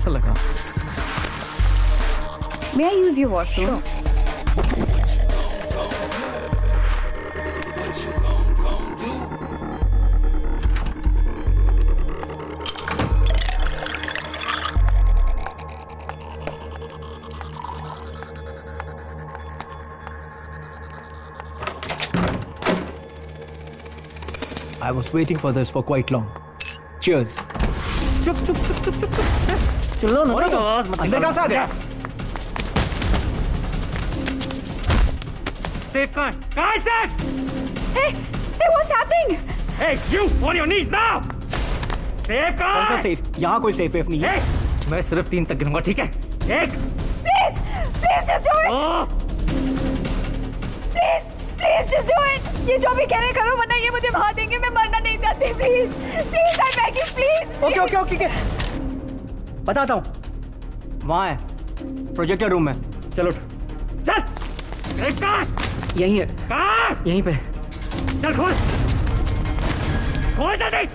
कैसा लगा? May I use your washroom? I was waiting for this for quite long. Cheers. चुप चुप चुप चुप चुप चुप चलो ना तो अंदर कहाँ से आ गया? सेफ कहाँ है safe? Hey, what's happening? Hey, you on your knees now! Safe कहाँ कौन सा है? सेफ? यहाँ कोई सेफ नहीं है। Hey, मैं सिर्फ 3 तक गिनूंगा, ठीक है? 1 Please just do it. 2 Please just do it. ये जो भी कह रहे करो वरना ये मुझे मार देंगे. मैं मरना नहीं चाहती. Please, I'm begging, please. Okay. बताता हूँ. वहाँ है. प्रोजेक्टर रूम में. चलो उठ. चल. सेफ कहाँ है? यहीं है. कहाँ? यहीं पे. चल खोल. खोल जल्दी.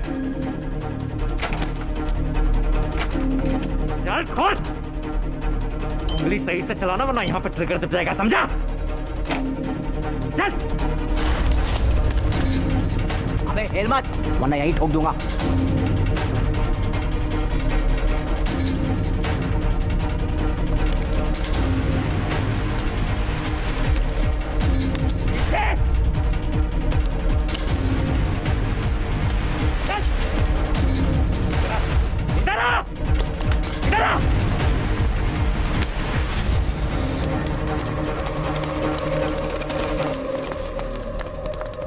चल खोल. उंगली सही से चलाना वरना यहाँ पे ट्रिगर दब जाएगा, समझा? चल. अबे हिल मत वरना यहीं ठोक दूंगा.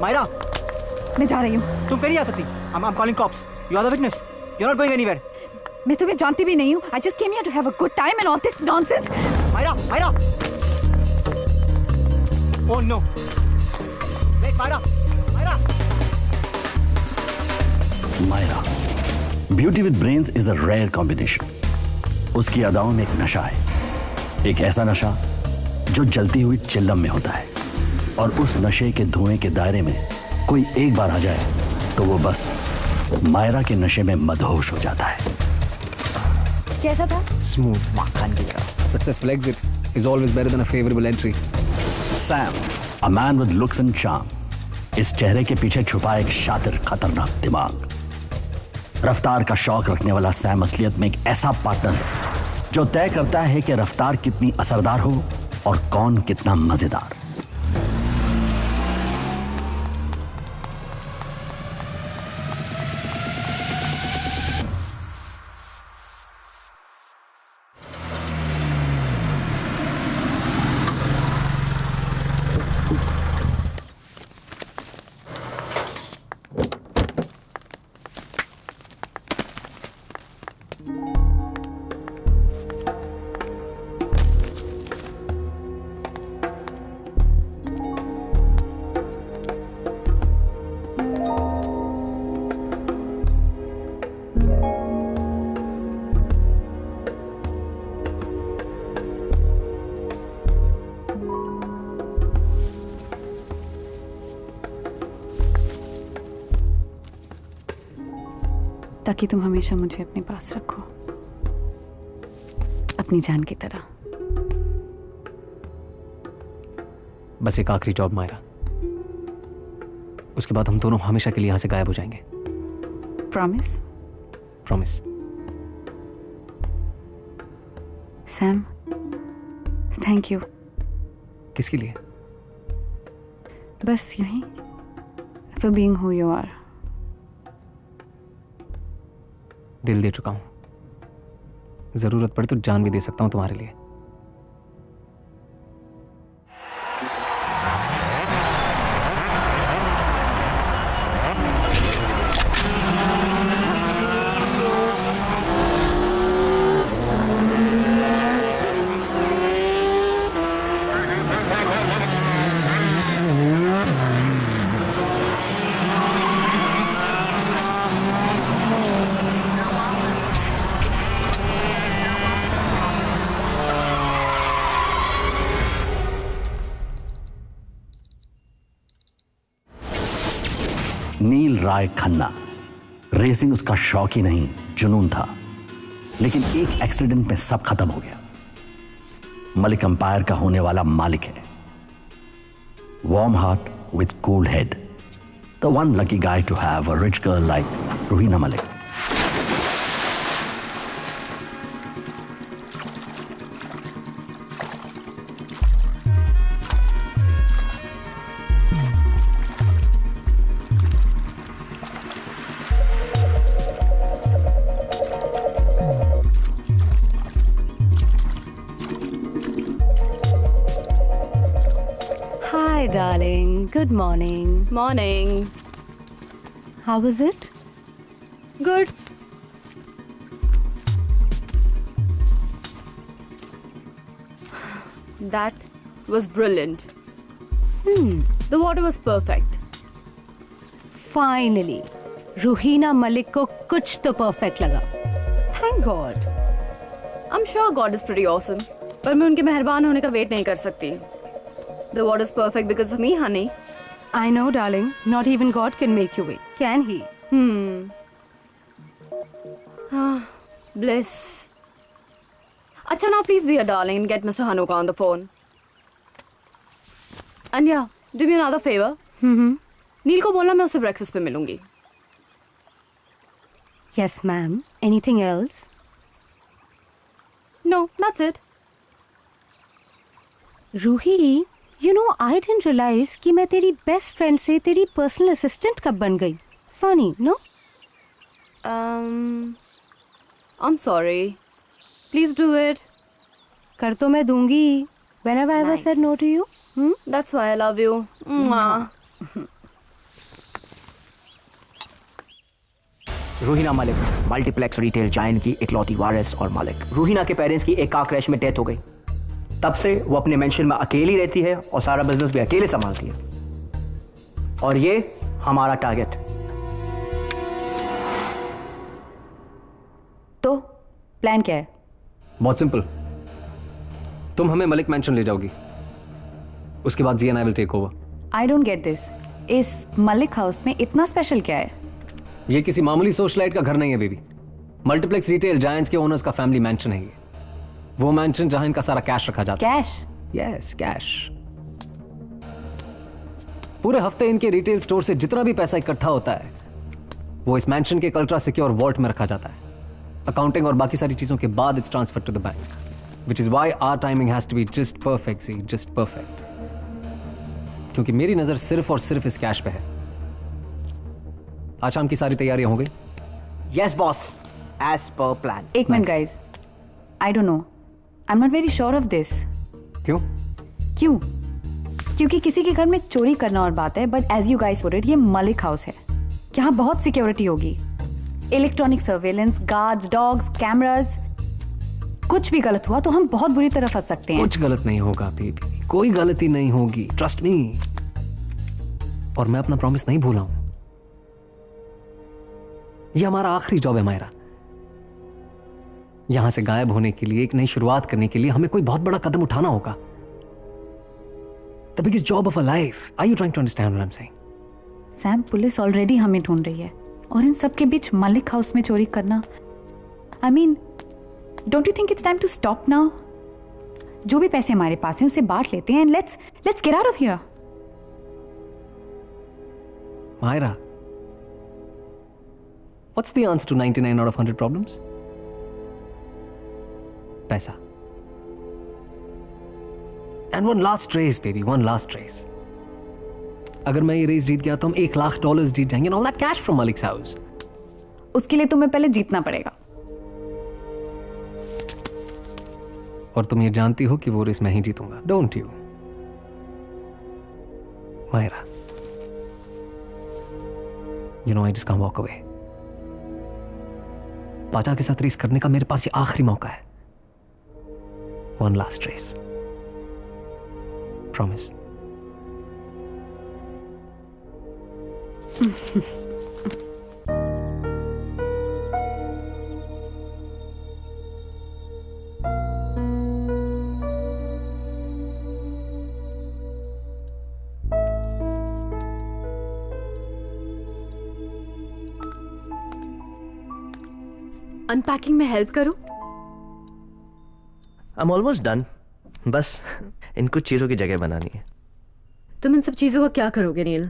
मायरा, मैं जा रही हूँ. तुम कहीं नहीं आ सकती. I'm calling cops. You are the witness. You're not going anywhere. मैं तुम्हें जानती भी नहीं हूँ. I just came here to have a good time and all this nonsense. Myra. Oh no. Wait, Myra. Myra, beauty with brains is a rare combination. उसकी अदाओं में एक नशा है, एक ऐसा नशा जो जलती हुई चिल्लम में होता है, और उस नशे के धुएं के दायरे में कोई एक बार आ जाए तो वो बस मायरा के नशे में मदहोश हो जाता है. कैसा था? Smooth माखन की तरह. Successful exit is always better than a favorable entry. Sam, a man with looks and charm. इस चेहरे के पीछे छुपा एक शातिर खतरनाक दिमाग. रफ्तार का शौक रखने वाला सैम असलियत में एक ऐसा पार्टनर है जो तय करता है कि रफ्तार कितनी असरदार हो और कौन कितना मजेदार. ताकि तुम हमेशा मुझे अपने पास रखो, अपनी जान की तरह. बस एक आखिरी जॉब मायरा, उसके बाद हम दोनों हमेशा के लिए यहां से गायब हो जाएंगे. Promise? Promise. Sam, thank you. किसके लिए? बस यूं ही, for being who you are. दिल दे चुका हूं, जरूरत पड़े तो जान भी दे सकता हूं तुम्हारे लिए. नील राय खन्ना. रेसिंग उसका शौक ही नहीं, जुनून था. लेकिन एक एक्सीडेंट में सब खत्म हो गया। मलिक अंपायर का होने वाला मालिक है। Warm heart with cool head, the one lucky guy to have a rich girl like Ruhina Malik. Hi, darling. Good morning. Morning. How was it? Good. That was brilliant. The water was perfect. Finally, Ruhina Malik को कुछ तो perfect लगा. Thank God. I'm sure God is pretty awesome. पर मैं उनके मेहरबान होने का वेट नहीं कर सकती. The water is perfect because of me, honey. I know, darling. Not even God can make you wait, can he? Bliss. Acha, now please be a darling and get Mr. Hanuka on the phone. And yeah, do me another favor. नील को बोलना मैं उससे breakfast पे मिलूंगी. Yes, ma'am. Anything else? No, that's it. Ruhi, you know, I didn't realize कि मैं तेरी best friend से तेरी पर्सनल असिस्टेंट कब बन गई. Funny, no? I'm sorry. Please do it. कर तो मैं दूंगी. Whenever I ever Nice. said no to you. That's why I love you. Mwah. Ruhina Malik multiplex retail giant की इकलौती वारिस और मालिक। रूहीना के पेरेंट्स की एक कार क्रैश में डेथ हो गई। तब से वो अपने मेंशन में अकेली रहती है और सारा बिजनेस भी अकेले संभालती है। और ये हमारा टारगेट। तो प्लान क्या है? बहुत सिंपल। तुम हमें मलिक मैंशन ले जाओगी, उसके बाद G and I will take over. I don't get this. इस मलिक हाउस में इतना स्पेशल क्या है? ये किसी मामूली सोशलाइट का घर नहीं है बेबी। मल्टीप्लेक्स रिटेल जायंट्स के ओनर्स का फैमिली मैंशन है ये। वो मैंशन जहां इनका सारा कैश रखा जाता है। कैश? Yes, cash. पूरे हफ्ते इनके रिटेल स्टोर से जितना भी पैसा इकट्ठा होता है वो इस मैंशन के अल्ट्रा सिक्योर वॉल्ट में रखा जाता है। अकाउंटिंग और बाकी सारी चीजों के बाद it's transfer to the bank, which is why our timing has to be just perfect. See, just perfect. क्योंकि मेरी नजर सिर्फ और सिर्फ इस कैश पे है। आज शाम की सारी तैयारियां हो गई? Yes boss, as per plan. एक minute guys, I don't know, I am not very sure of this. क्यों? क्यों? क्योंकि किसी के घर में चोरी करना और बात है, but as you guys put it, ये मलिक हाउस है। यहाँ बहुत सिक्योरिटी होगी, electronic surveillance, guards, dogs, cameras. कुछ भी गलत हुआ तो हम बहुत बुरी तरह फंस सकते हैं। कुछ गलत नहीं होगा बेबी, कोई गलती नहीं होगी, ट्रस्ट मी। और मैं अपना प्रॉमिस नहीं भूला हूं। ये हमारा आखिरी जॉब है मायरा। यहां से गायब होने के लिए, एक नई शुरुआत करने के लिए हमें कोई बहुत बड़ा कदम उठाना होगा। The biggest job of a life. Are you trying to understand what I am saying? Sam, police already हमें ढूंढ रही है और इन सब के बीच मलिक हाउस में चोरी करना, I mean, don't you think it's time to stop now? जो भी पैसे हमारे पास हैं उसे बांट लेते हैं and let's get out of here. Myra, what's the answer to 99 out of 100 problems? पैसा। And one last race, baby, one last race. अगर मैं ये रेस जीत गया तो हम $1,00,000 जीत जाएंगे, and all that cash from Malik's house. उसके लिए तुम्हें पहले जीतना पड़ेगा। और तुम ये जानती हो कि वो रेस मैं ही जीतूंगा, don't you? Myra, you know I just can't walk away. पाजा के साथ रेस करने का मेरे पास ये आखिरी मौका है। One last race. Promise. Unpacking में हेल्प करूं? I am almost done. बस इन कुछ चीज़ों की जगह बनानी है. तुम इन सब चीज़ों का क्या करोगे नील?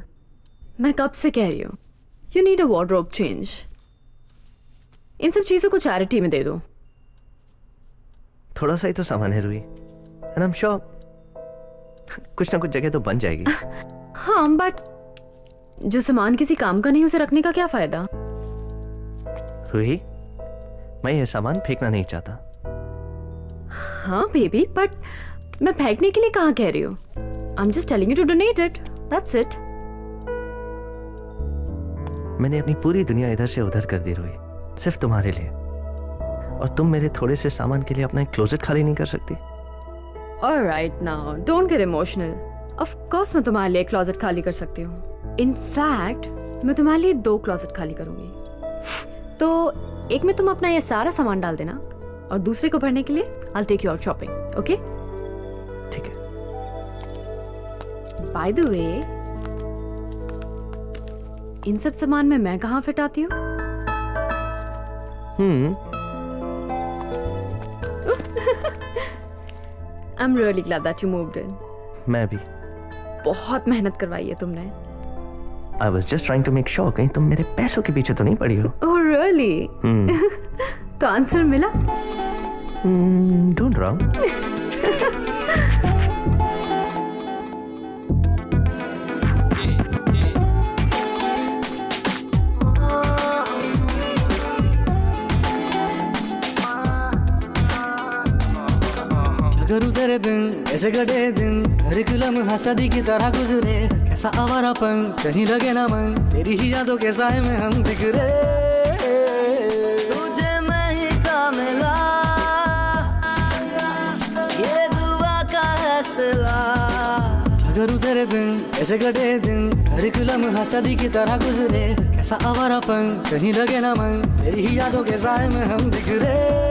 मैं कब से कह रही हूँ you need a wardrobe change. इन सब चीज़ों को चैरिटी में दे दो. थोड़ा सा ही तो सामान है Ruhi, and I am sure कुछ ना कुछ जगह तो बन जाएगी. हाँ बट जो सामान किसी काम का नहीं उसे रखने का क्या फायदा? रूही, मैं ये सामान फेंकना नहीं चाहता. हाँ बेबी, बट मैं फेंकने के लिए कहाँ कह रही हूँ. I am just telling you to donate it, that's it. मैंने अपनी पूरी दुनिया इधर से उधर कर दी रूही, सिर्फ तुम्हारे लिए. और तुम मेरे थोड़े से सामान के लिए अपना एक क्लोजेट खाली नहीं कर सकती? Alright now don't get emotional. Of course मैं तुम्हारे लिए क्लोजेट खाली कर सकती हूँ. इनफैक्ट मैं तुम्हारे लिए 2 क्लोजेट खाली करूंगी. तो एक में तुम अपना ये सारा सामान डाल देना और दूसरे को भरने के लिए I take you out shopping. Okay? ठीक है. बाय द वे, इन सब सामान में मैं कहाँ फिट आती हूँ? I am really glad that you moved in. मैं भी. बहुत मेहनत करवाई है तुमने. I was just trying to make sure कहीं तुम मेरे पैसों के पीछे तो नहीं पड़ी हो. Oh really? तो आंसर मिला? Don't wrong. करूँ तेरे बिन ऐसे कटे दिन, हर एक लम्हा सदी की तरह गुजरे. कैसा आवारापन कहीं लगे ना मन, तेरी ही यादों के साए में हम बिखरे. तुझे मैं ही का मिला, ये दुआ का हौसला. करूँ तेरे बिन ऐसे कटे दिन, हर एक लम्हा सदी की तरह गुजरे. कैसा आवारापन कहीं लगे ना मन, तेरी ही यादों के साए में हम बिखरे.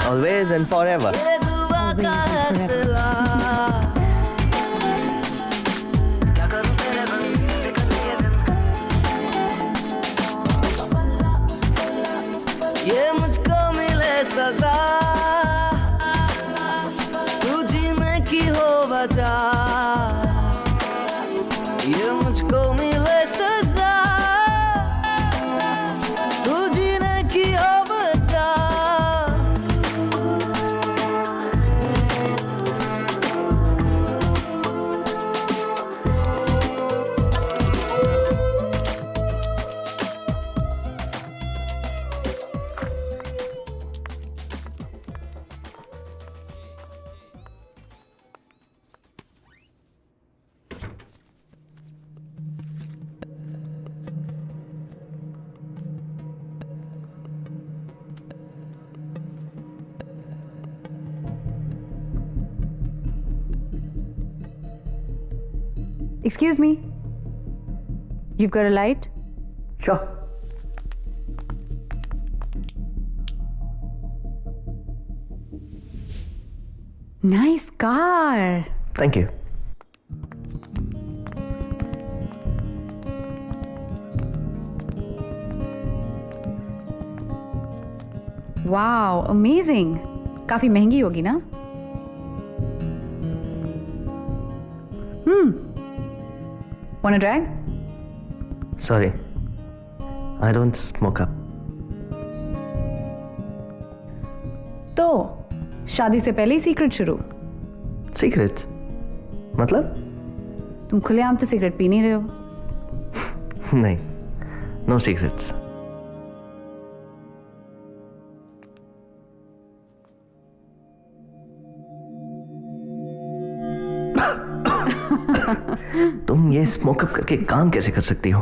Always and forever. ये दुआ का हौसला. क्या करूं तेरे बिन ऐसे कटे दिन, ये मुझको मिले सजा, तू जीने की हो वजह. ये मुझको मिले सजा, तू जीने की हो वजह. Excuse me. You've got a light? Sure. Nice car. Thank you. Wow, amazing. काफी महंगी होगी ना? Wanna drag? Sorry. I don't smoke up. तो शादी से पहले ही सीक्रेट शुरू. Secrets? मतलब? तुम खुलेआम तो सिगरेट पी नहीं रहे हो. नहीं. No secrets. तुम ये स्मोकअप करके काम कैसे कर सकती हो?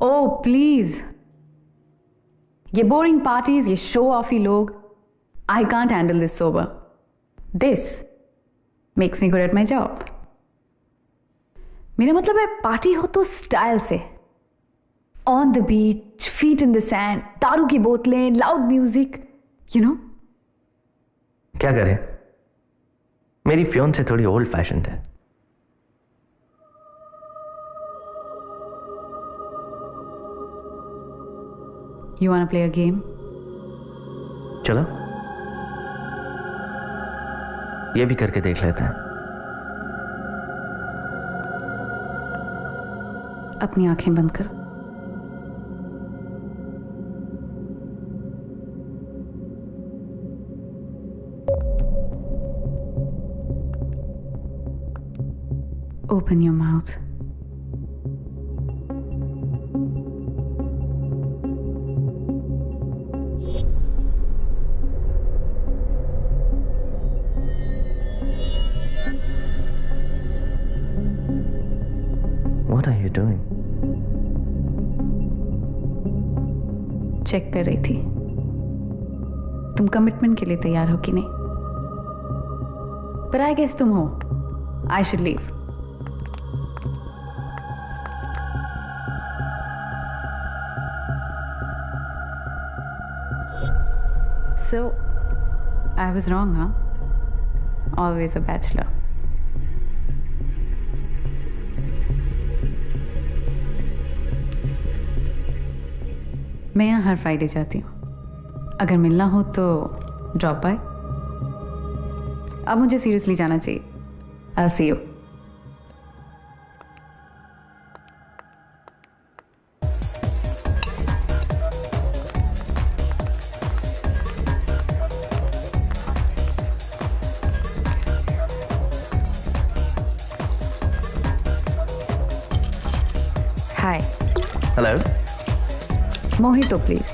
Oh please. ये बोरिंग पार्टीज, ये शो ऑफी लोग, I can't handle this sober. This makes me good at my job. मेरा मतलब है पार्टी हो तो स्टाइल से. On the beach, feet in the sand, दारू की बोतलें, लाउड म्यूजिक, यू नो. क्या करें? मेरी फियोन से थोड़ी ओल्ड फैशन्ड है. You wanna play a game? चलो ये भी करके देख लेते हैं। अपनी आंखें बंद करो। Open your mouth. What are you doing? Check कर रही थी तुम कमिटमेंट के लिए तैयार हो कि नहीं। पर आई गेस तुम हो। I should leave. So, I was wrong, huh? Always a bachelor. मैं यहाँ हर फ्राइडे जाती हूँ। अगर मिलना हो तो ड्रॉप बाय। अब मुझे सीरियसली जाना चाहिए। I'll see you. Hi. Hello. Mojito, please.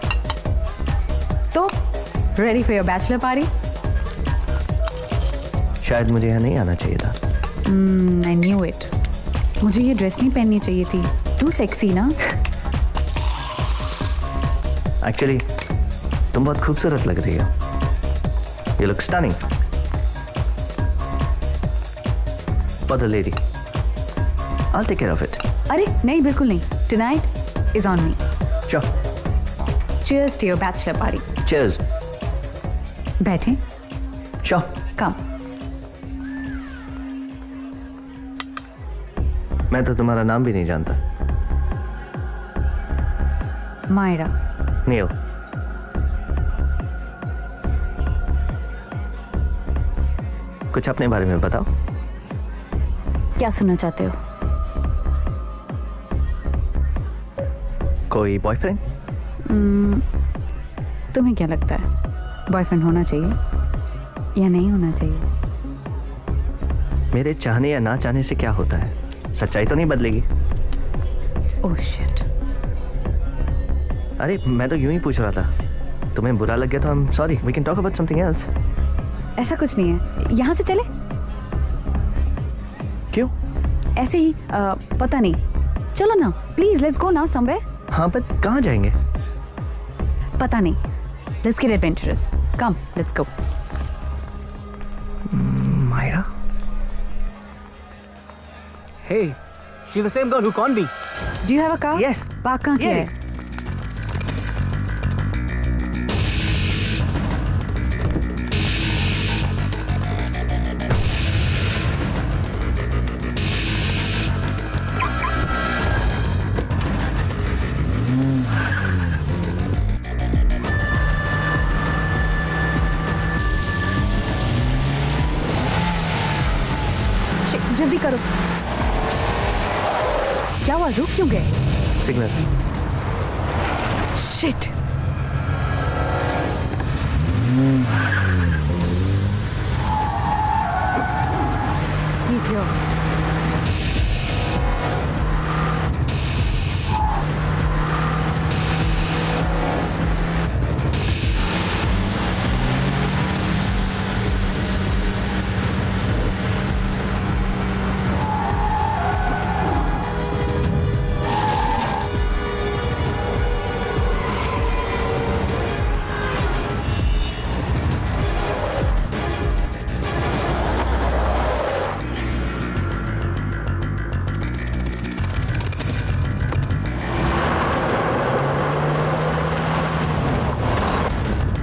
तो ready for your bachelor party? शायद मुझे यहाँ नहीं आना चाहिए था। I knew it. मुझे ये ड्रेस नहीं पहननी चाहिए थी। Too sexy ना? एक्चुअली तुम बहुत खूबसूरत लग रही हो। You look stunning. For the lady. I'll take care of it. अरे नहीं, बिल्कुल नहीं। Tonight is on me. Sure. Cheers to your bachelor party. Cheers. बैठे। Sure. Come. मैं तो तुम्हारा नाम भी नहीं जानता। Myra. नील। कुछ अपने बारे में बताओ। क्या सुनना चाहते हो? कोई बॉयफ्रेंड? तुम्हें क्या लगता है बॉयफ्रेंड होना चाहिए या नहीं होना चाहिए? मेरे चाहने या ना चाहने से क्या होता है? सच्चाई तो नहीं बदलेगी। Oh shit. अरे मैं तो यूं ही पूछ रहा था। तुम्हें बुरा लग गया तो I'm sorry. We can talk about something else. ऐसा कुछ नहीं है। यहाँ से चले? क्यों? ऐसे ही पता नहीं। चलो ना प्लीज, लेट्स गो ना समवेयर। हाँ पर कहाँ जाएंगे? पता नहीं। Let's get adventurous. Come, let's go. Myra? Hey, she's the same girl who conned me. Do you have a car? Yes. Park कहाँ किया Yeah. है? जल्दी करो। क्या हुआ, रुक क्यों गए? सिग्नल। शिट। He's here.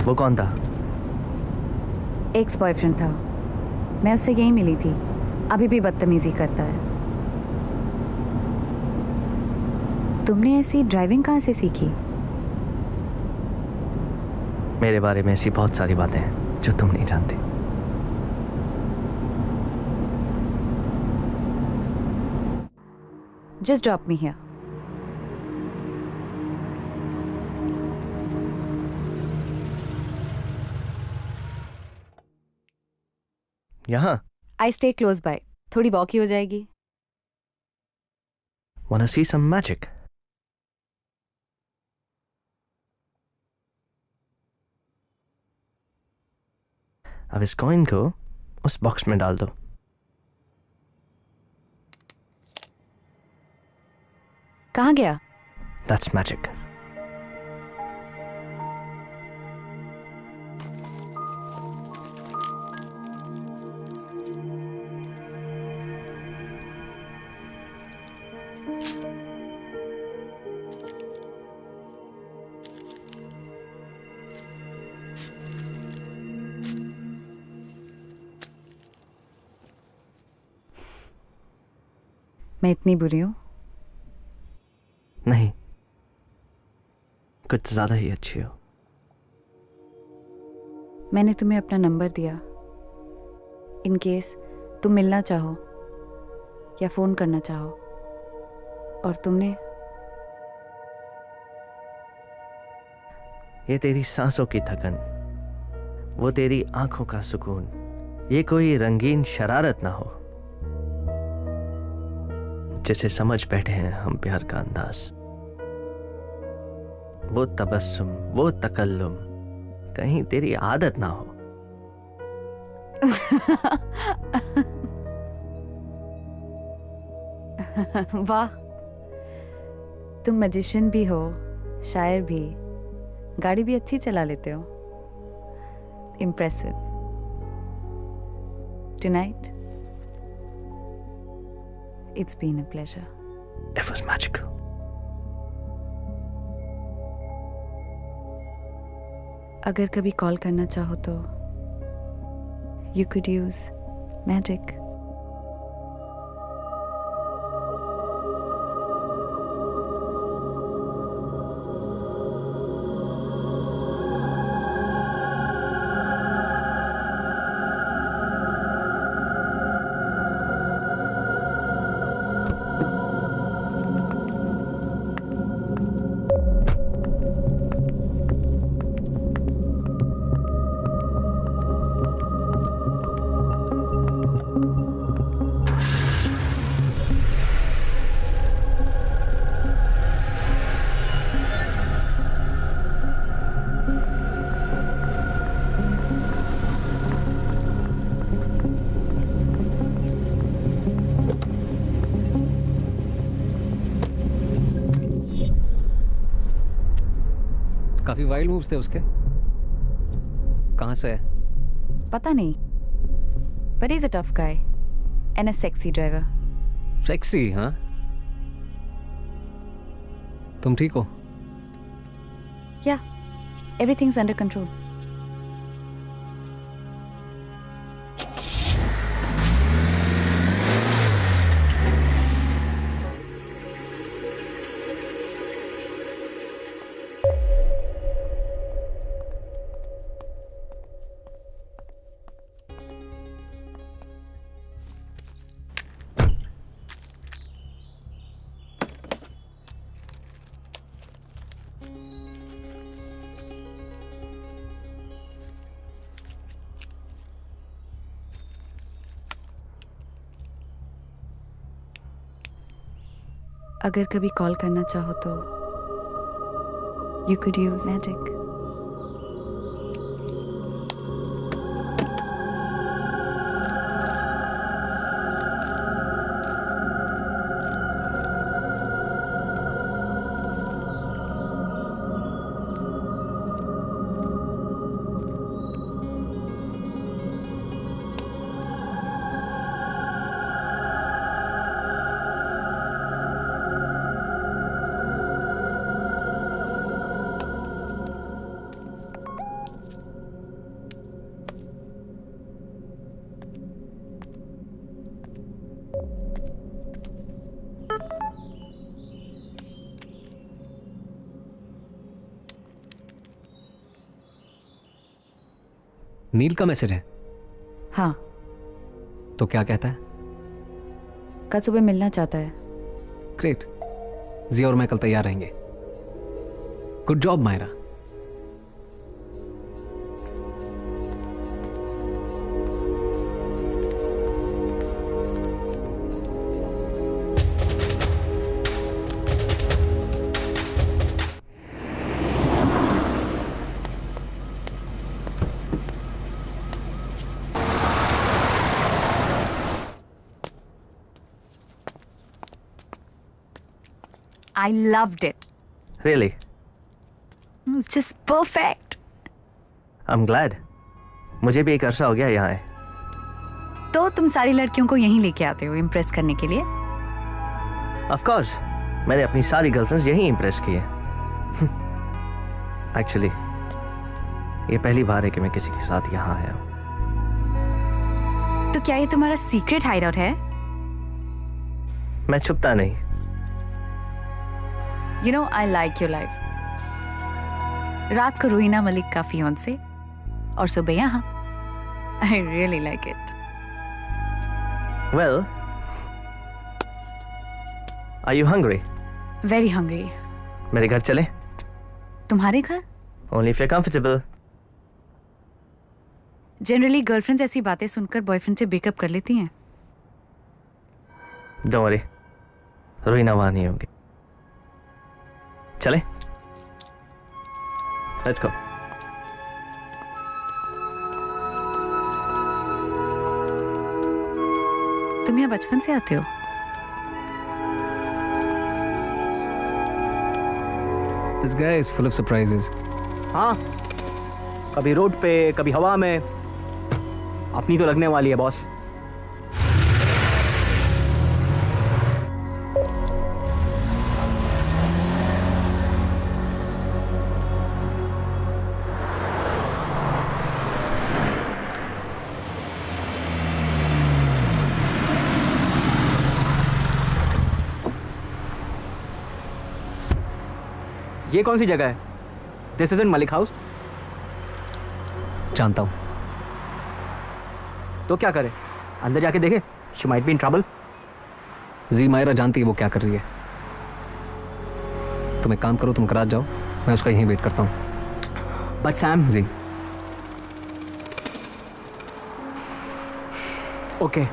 वो कौन था? एक्स बॉयफ्रेंड था। मैं उससे यही मिली थी। अभी भी बदतमीजी करता है। तुमने ऐसी ड्राइविंग कहाँ से सीखी? मेरे बारे में ऐसी बहुत सारी बातें हैं जो तुम नहीं जानती। Just drop me here. यहाँ I stay close by. थोड़ी वॉक ही हो जाएगी. wanna see some magic? अब इस कॉइन को उस बॉक्स में डाल दो. कहाँ गया? That's magic. मैं इतनी बुरी हूँ? नहीं, कुछ ज्यादा ही अच्छी हो. मैंने तुम्हें अपना नंबर दिया इन केस तुम मिलना चाहो या फोन करना चाहो, और तुमने ये तेरी सांसों की थकन, वो तेरी आंखों का सुकून, ये कोई रंगीन शरारत ना हो जिसे समझ बैठे हैं हम प्यार का अंदाज. वो तबस्सुम, वो तकल्लुम कहीं तेरी आदत ना हो. वाह, तुम मैजिशियन भी हो, शायर भी, गाड़ी भी अच्छी चला लेते हो. Impressive. Tonight it's been a pleasure. It was magical. अगर कभी कॉल करना चाहो तो you could use magic. काफी वाइल्ड मूव्स थे उसके. कहाँ से है? पता नहीं, but he's a tough guy and a sexy driver. Sexy, हाँ? तुम ठीक हो? Yeah, everything's under control. अगर कभी कॉल करना चाहो तो you could use magic. नील का मैसेज है? हाँ, तो क्या कहता है? कल सुबह मिलना चाहता है। ग्रेट। जिया और मैं कल तैयार रहेंगे। Good job Myra. I loved it. Really? It's just perfect. I'm glad. मुझे भी एक अरसा हो गया यहाँ है। तो तुम सारी लड़कियों को यहीं लेके आते हो इम्प्रेस करने के लिए? Of course. मैंने अपनी सारी गर्लफ्रेंड्स यहीं इम्प्रेस की है। Actually, ये पहली बार है कि मैं किसी के साथ यहाँ आया हूँ। तो क्या ये तुम्हारा सीक्रेट हाइडआउट है? मैं छुपता नहीं। You know, I like your life. रात को रूहिना मलिक का फियोंसे और सुबह यहाँ। I really like it. Well, are you hungry? Very hungry. मेरे घर चले? तुम्हारे घर? Only if you're comfortable. Generally girlfriends ऐसी बातें सुनकर बॉयफ्रेंड से ब्रेकअप कर लेती हैं। Don't worry. रूहिना वहाँ नहीं होगी। चले? Let's go. तुम यहाँ बचपन से आते हो? This guy is full of surprises. हाँ, कभी रोड पे, कभी हवा में। अपनी तो लगने वाली है बॉस। ये कौन सी जगह है? This isn't Malik house. जानता हूं। तो क्या करे? अंदर जाके देखे? She might be in trouble. G Myra जानती है वो क्या कर रही है। तुम एक काम करो, तुम कराज जाओ, मैं उसका यहीं वेट करता हूँ। But Sam. Ji okay.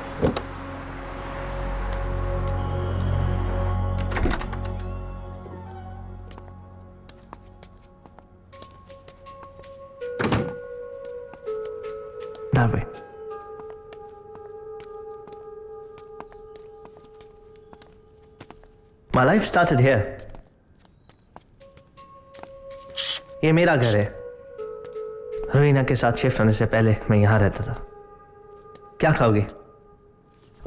That way. My life started here. ये मेरा घर है। रूहिना के साथ शिफ्ट होने से पहले मैं यहाँ रहता था। क्या खाओगी?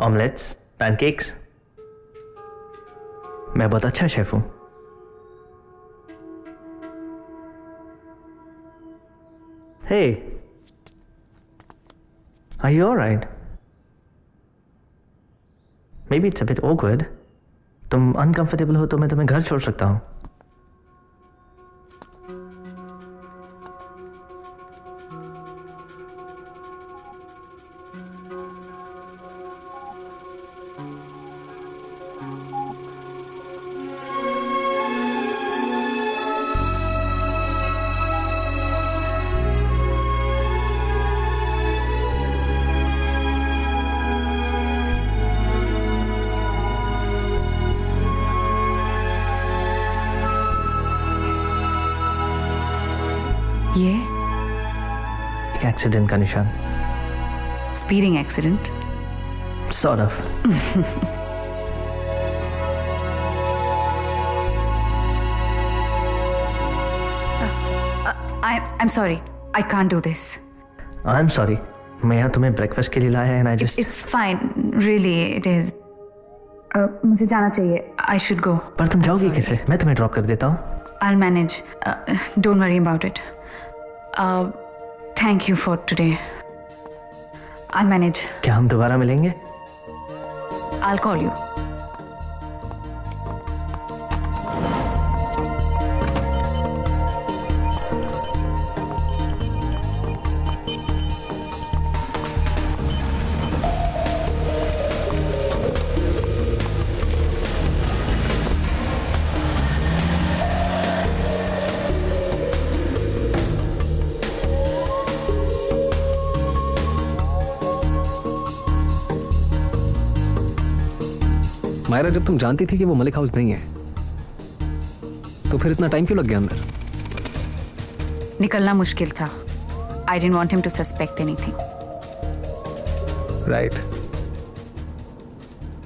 Omelettes, pancakes? मैं बहुत अच्छा शेफ हूँ। Hey, are you alright? Maybe it's a bit awkward. तुम uncomfortable हो तो मैं तुम्हें घर छोड़ सकता हूँ। ये एक एक्सीडेंट का निशान। Speeding accident? Sort of. I'm sorry. I can't do this. I'm sorry. मैं यहाँ तुम्हें ब्रेकफास्ट के लिए लाया है and I just. It's fine. Really, it is. मुझे जाना चाहिए. I should go. पर तुम जाओगी कैसे? मैं तुम्हें ड्रॉप कर देता हूँ। I'll manage. Don't worry about it. Thank you for today. I'll manage. क्या हम दोबारा मिलेंगे? I'll call you. मायरा, जब तुम जानती थी कि वो मलिक हाउस नहीं है, तो फिर इतना टाइम क्यों लग गया अंदर? निकलना मुश्किल था. I didn't want him to suspect anything. Right.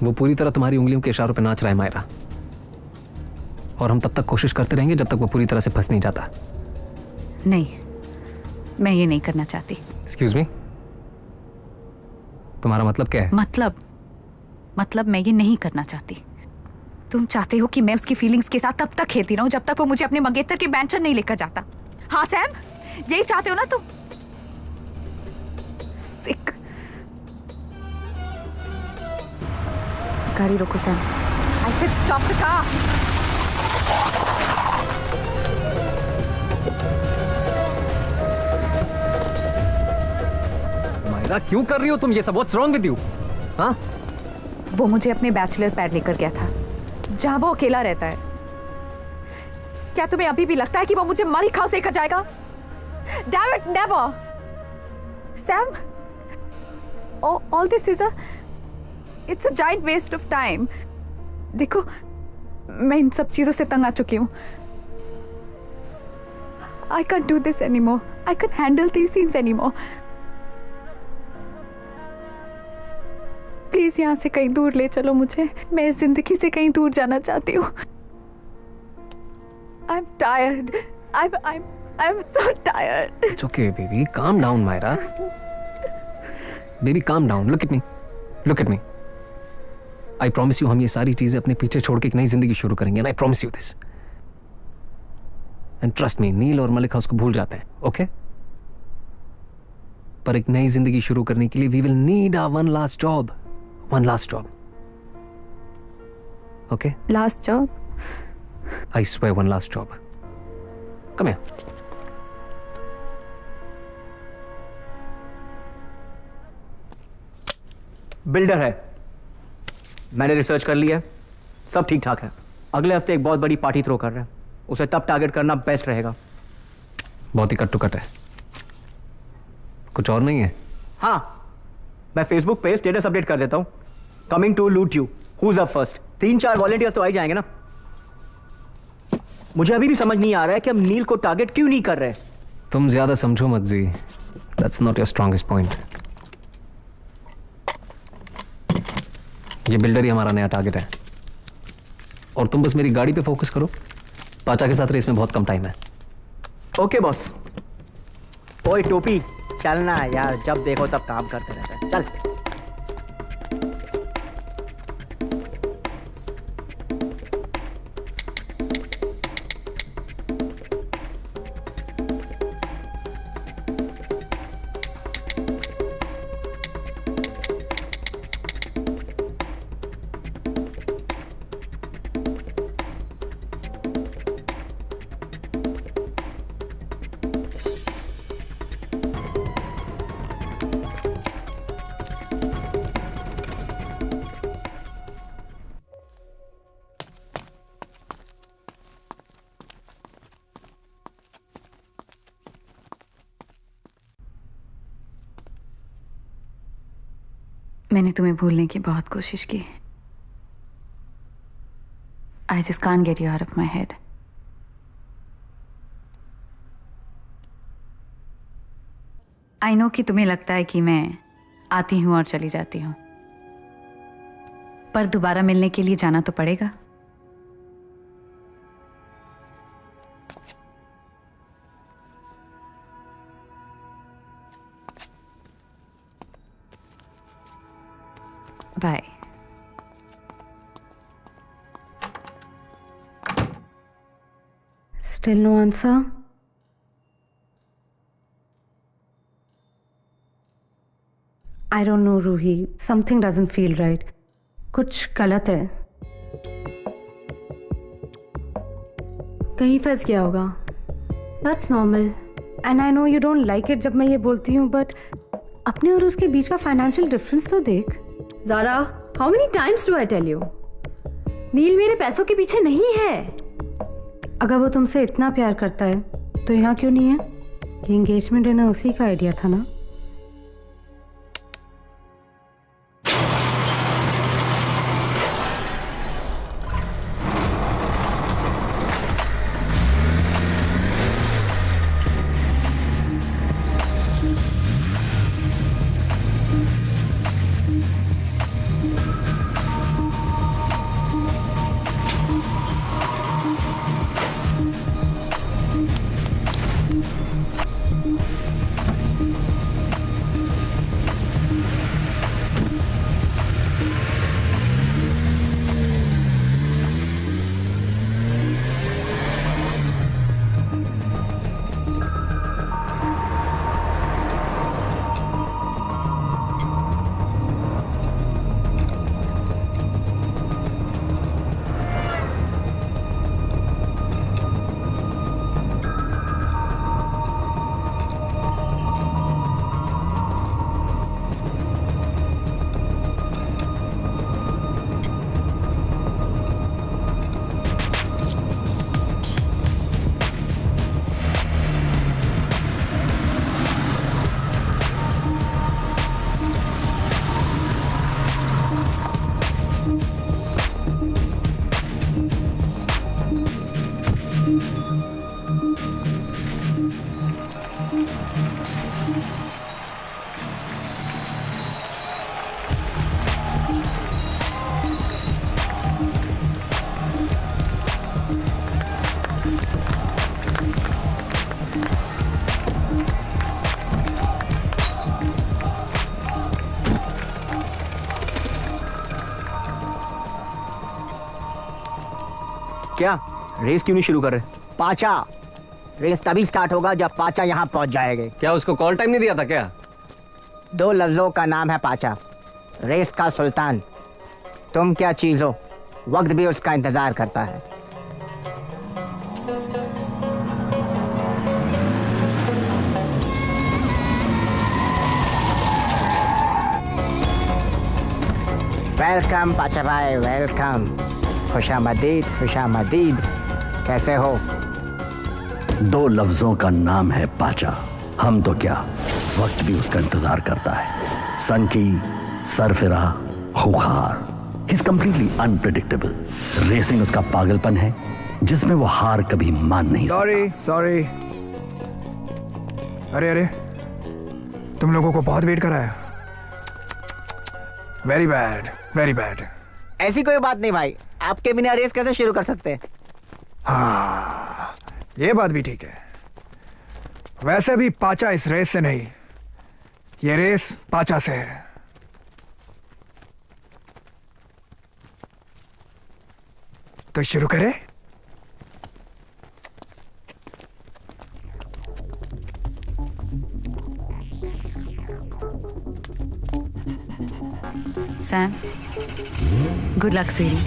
वो पूरी तरह तुम्हारी उंगलियों के इशारों पे नाच रहा है मायरा, और हम तब तक कोशिश करते रहेंगे जब तक वो पूरी तरह से फंस नहीं जाता. नहीं, मैं ये नहीं करना चाहती. एक्सक्यूज मी, तुम्हारा मतलब क्या है? मतलब मैं ये नहीं करना चाहती. तुम चाहते हो कि मैं उसकी फीलिंग्स के साथ तब तक खेलती रहूं जब तक वो मुझे अपने मंगेतर के मैंशन नहीं लेकर जाता. हाँ सैम, यही चाहते हो ना तुम? सिक. गाड़ी रोको Sam. I said stop the car. Myra, क्यों कर रही हो तुम ये सब? What's wrong with you? हाँ, वो मुझे अपने बैचलर पैड लेकर गया था, जहां वो अकेला रहता है. क्या तुम्हें अभी भी लगता है कि वो मुझे मलिक हाउस लेकर जाएगा? Damn it, never. Sam, all this is it's a giant waste of time. देखो, मैं इन सब चीजों से तंग आ चुकी हूँ. I can't do this anymore. I can't handle these scenes anymore. Please यहाँ से कहीं दूर ले चलो मुझे. मैं इस जिंदगी से कहीं दूर जाना चाहती हूँ. I'm tired. I'm so tired. it's okay baby, calm down Myra. Baby, calm down. Look at me. I promise you, हम ये सारी चीजें अपने पीछे छोड़ के एक नई जिंदगी शुरू करेंगे. And I promise you this. And trust me, नील और मलिक हाउस को भूल जाते हैं, okay? पर एक नई जिंदगी शुरू करने के लिए we will need our one last job. Okay? Last job? I swear, one last job. Come here. Builder है, मैंने रिसर्च कर लिया है, सब ठीक ठाक है. अगले हफ्ते एक बहुत बड़ी पार्टी थ्रो कर रहे हैं. उसे तब टारगेट करना बेस्ट रहेगा. बहुत ही कट टू कट है. कुछ और नहीं है? हाँ, मैं फेसबुक पे स्टेटस अपडेट कर देता हूँ. Coming to loot you, who is up first. 3-4 volunteers तो आ ही जाएंगे ना. मुझे अभी भी समझ नहीं आ रहा है कि हम नील को टारगेट क्यों नहीं कर रहे. तुम ज्यादा समझो मत G. That's not your strongest point. ये बिल्डर ही हमारा नया टारगेट है, और तुम बस मेरी गाड़ी पे फोकस करो. पाचा के साथ रेस में बहुत कम टाइम है. Okay boss. ओए टोपी, चलना यार, जब देखो तब काम करते रहते हैं. चल. मैंने तुम्हें भूलने की बहुत कोशिश की. I just can't get you out of my head. I know कि तुम्हें लगता है कि मैं आती हूं और चली जाती हूं, पर दोबारा मिलने के लिए जाना तो पड़ेगा. Bye. Still no answer? I don't know, Ruhi. Something doesn't feel right. कुछ गलत है. कहीं फंस गया होगा. That's normal. And I know you don't like it जब मैं ये बोलती हूँ, but अपने और उसके बीच का फाइनेंशियल डिफरेंस तो देख. Zara, how many times do I tell you? नील मेरे पैसों के पीछे नहीं है. अगर वो तुमसे इतना प्यार करता है तो यहाँ क्यों नहीं है? ये एंगेजमेंट डिनर उसी का आइडिया था ना. क्या रेस क्यों नहीं शुरू कर रहे? पाचा, रेस तभी स्टार्ट होगा जब पाचा यहाँ पहुँच जाएंगे। क्या उसको कॉल टाइम नहीं दिया था क्या? 2 लफ्जों का नाम है पाचा, रेस का सुल्तान। तुम क्या चीज हो? वक्त भी उसका इंतजार करता है। वेलकम पाचा भाई, वेलकम। खुशामदीद, खुशामदीद। कैसे हो? 2 लफ्जों का नाम है पाचा। हम तो क्या, वक्त भी उसका इंतजार करता है। सनकी, सरफिरा, खुखार। He's completely unpredictable. रेसिंग उसका पागलपन है जिसमें वो हार कभी मान नहीं सकता। सॉरी। अरे तुम लोगों को बहुत वेट कराया। Very bad. ऐसी कोई बात नहीं भाई, आपके बिना रेस कैसे शुरू कर सकते? हाँ, ये बात भी ठीक है। वैसे भी पाचा इस रेस से नहीं, ये रेस पाचा से है। तो शुरू करें? Sam, good luck, sweetie.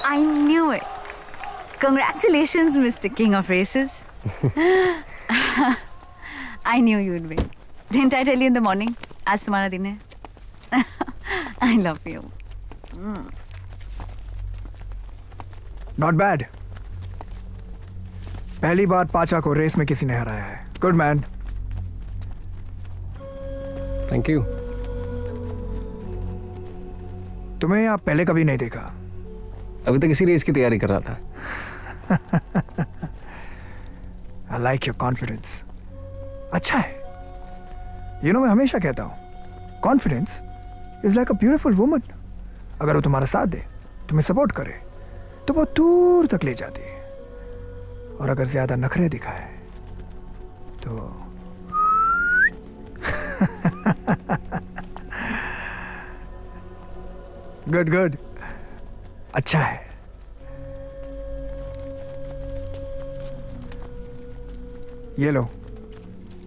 I knew it. Congratulations, Mr. King of Races. I knew you'd win. Didn't I tell you in the morning? आज तुम्हारा दिन है. I love you. Not bad. पहली बार पाचा को रेस में किसी ने हराया है। Good man. Thank you. तुम्हें यहाँ पहले कभी नहीं देखा। अभी तक इसी रेस की तैयारी कर रहा था। I like your confidence. अच्छा है। मैं हमेशा कहता हूँ, confidence is like a beautiful woman. अगर वो तुम्हारा साथ दे, तुम्हें सपोर्ट करे, तो बहुत दूर तक ले जाती है। और अगर ज्यादा नखरे दिखाए तो गुड। अच्छा है। ये लो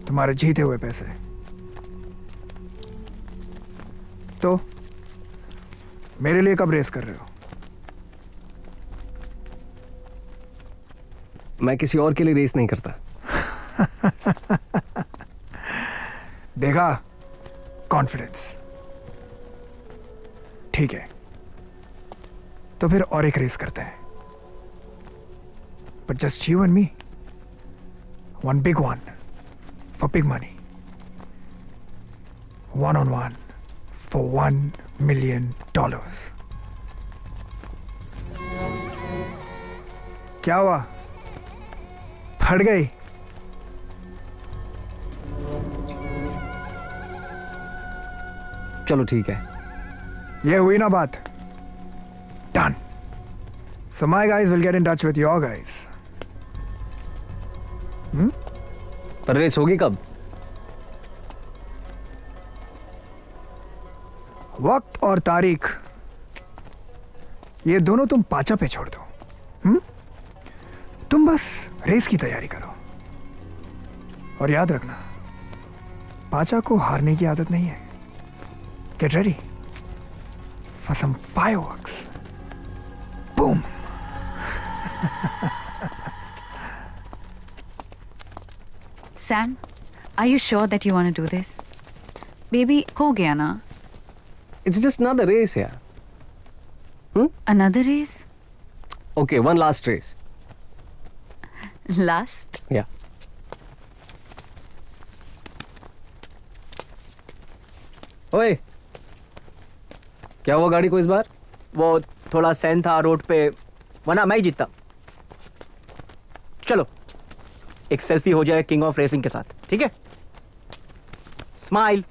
तुम्हारे जीते हुए पैसे। तो मेरे लिए कब रेस कर रहे हो? मैं किसी और के लिए रेस नहीं करता। देखा, कॉन्फिडेंस। ठीक है, तो फिर और एक रेस करते हैं, but just you and me, one big one for big money, 1-on-1 for $1 million. क्या हुआ? फट गई? चलो ठीक है। ये हुई ना बात? Done. So my guys will get in touch with your guys. पर रेस होगी कब? वक्त और तारीख ये दोनों तुम पाचा पे छोड़ दो। तुम बस रेस की तैयारी करो और याद रखना पाचा को हारने की आदत नहीं है। Get ready for some fireworks. Boom. Sam, are you sure that you want to do this? Baby, हो गया ना? It's just another race, yeah. Another race? Okay, one last race. Last? Yeah. ओए, क्या हुआ गाड़ी को इस बार? वो थोड़ा सैन था रोड पे, वरना मैं ही जीतता। चलो एक सेल्फी हो जाए किंग ऑफ रेसिंग के साथ, ठीक है? Smile.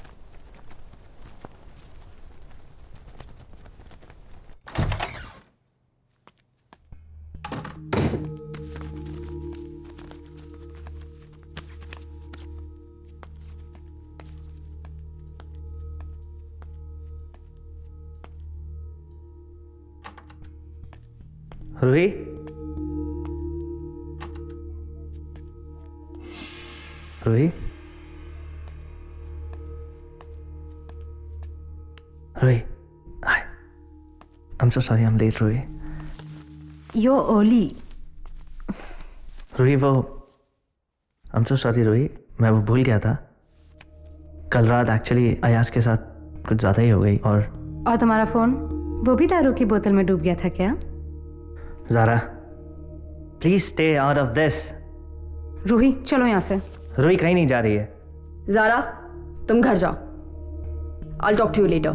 Ruhi, Ruhi, Ruhi, hi. I'm so sorry I'm late, Ruhi. You're early. Ruhi वो I'm so sorry रूही, मैं वो भूल गया था। कल रात एक्चुअली अयाज के साथ कुछ ज़्यादा ही हो गई। और तुम्हारा फोन वो भी दारू की बोतल में डूब गया था क्या? Zara please stay out of this. Ruhi चलो यहाँ से। रूही कहीं नहीं जा रही है। ज़ारा, तुम घर जाओ। I'll talk to you later.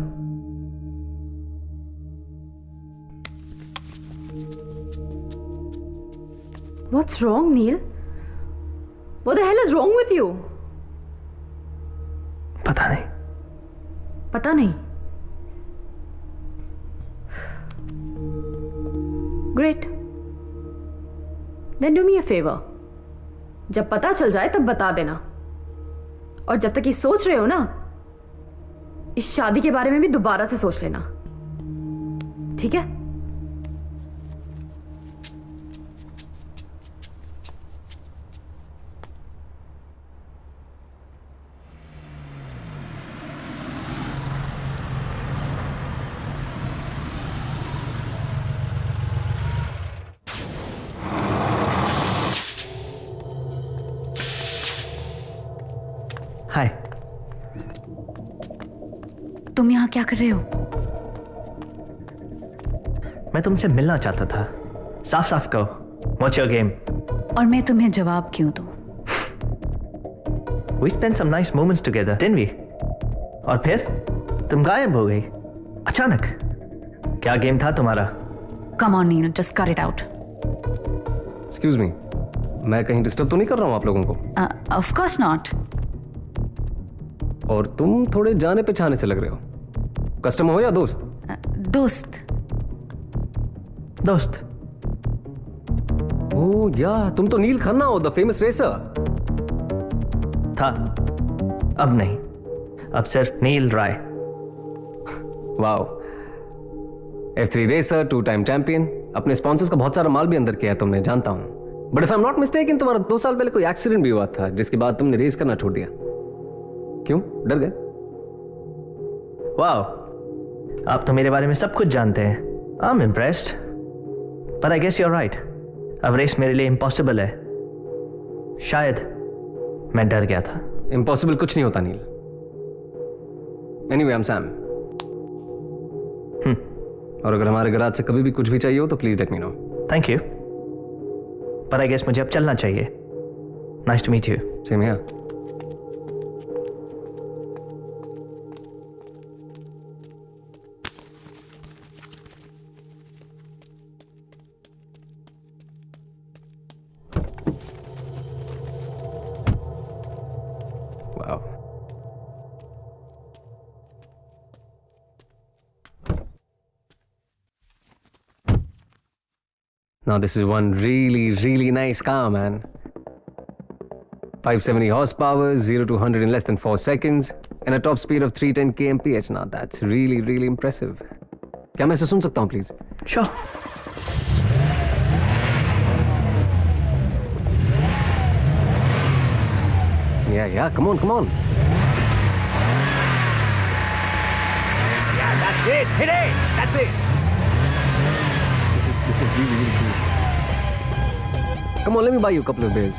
What's wrong, Neil? What the hell is wrong with you? पता नहीं। पता नहीं। Great. Then do me a favor. जब पता चल जाए तब बता देना। और जब तक ये सोच रहे हो ना, इस शादी के बारे में भी दोबारा से सोच लेना, ठीक है? हाय। तुम यहाँ क्या कर रहे हो? मैं तुमसे मिलना चाहता था। साफ साफ कहो, व्हाट्स योर गेम? और मैं तुम्हें जवाब क्यों दूं? We spent some nice moments together, didn't we? और फिर तुम गायब हो गई अचानक। क्या गेम था तुम्हारा? Come on, Neil, just cut it out. Excuse me, मैं कहीं डिस्टर्ब तो नहीं कर रहा हूँ आप लोगों को? Of course not. और तुम थोड़े जाने पहचाने से लग रहे हो। कस्टमर हो या दोस्त? दोस्त। दोस्त? ओह या, तुम तो नील खन्ना हो, द फेमस रेसर। था, अब नहीं, अब सिर्फ Neel Rai. Wow, F3 racer, 2 time champion, अपने स्पॉन्सर्स का बहुत सारा माल भी अंदर किया है तुमने, जानता हूं। But if I am not mistaken, तुम्हारा 2 साल पहले कोई एक्सीडेंट भी हुआ था, जिसके बाद तुमने रेस करना छोड़ दिया। क्यों, डर गए? वाओ, आप तो मेरे बारे में सब कुछ जानते हैं। आई एम इम्प्रेस्ड, पर I guess you are right. अब रेस मेरे लिए इम्पॉसिबल है। शायद मैं डर गया था। इम्पॉसिबल कुछ नहीं होता Neel. Anyway, I am Sam. और अगर हमारे गराज से कभी भी कुछ भी चाहिए हो तो please let me know. Thank you, पर आई गेस मुझे अब चलना चाहिए। Nice to meet you. Same here. Now this is one really, really nice car, man. 570 horsepower, 0 to 100 in less than 4 seconds, and a top speed of 310 kmph. Now that's really, really impressive. क्या मैं इसे सुन सकता हूँ, please? Sure. Yeah, come on. Yeah, that's it. Hit it. That's it. This is really, really cool. Come on, let me buy you a couple of beers.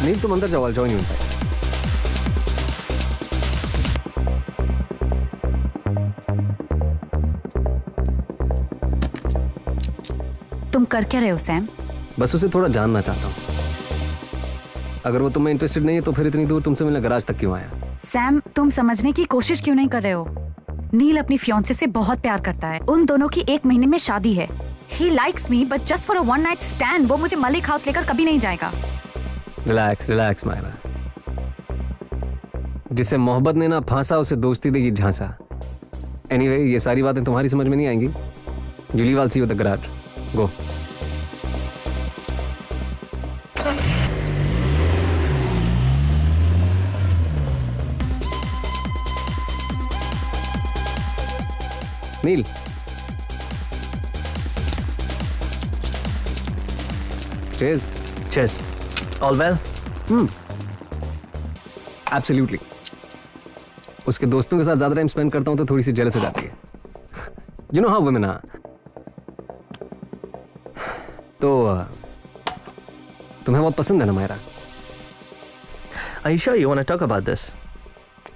नील, तुम अंदर जाओ, I'll join you inside. तुम कर क्या रहे हो Sam? बस उसे थोड़ा जानना चाहता हूँ. अगर वो तुम्हें इंटरेस्टेड नहीं है तो फिर इतनी दूर तुमसे मिलने गराज तक क्यों आया? सैम, तुम समझने की कोशिश क्यों नहीं कर रहे हो? नील अपनी फियांसे से बहुत प्यार करता है. उन दोनों की 1 महीने में शादी है. He likes me, but just for a one night stand, वो मुझे मलिक हाउस लेकर कभी नहीं जाएगा. रिलैक्स मायरा. जिसे मोहब्बत ने ना फांसा उसे दोस्ती देगी झांसा. एनीवे, ये सारी बातें तुम्हारी समझ में नहीं आएंगी. You leave, I'll see you at the garage. Go. Nil. Cheers. Cheers. All well? Absolutely. उसके दोस्तों के साथ ज्यादा टाइम स्पेंड करता हूं तो थोड़ी सी जेलस हो जाती है. You know how women are. तो तुम्हें बहुत पसंद है ना Myra? Are you sure you want to talk about this?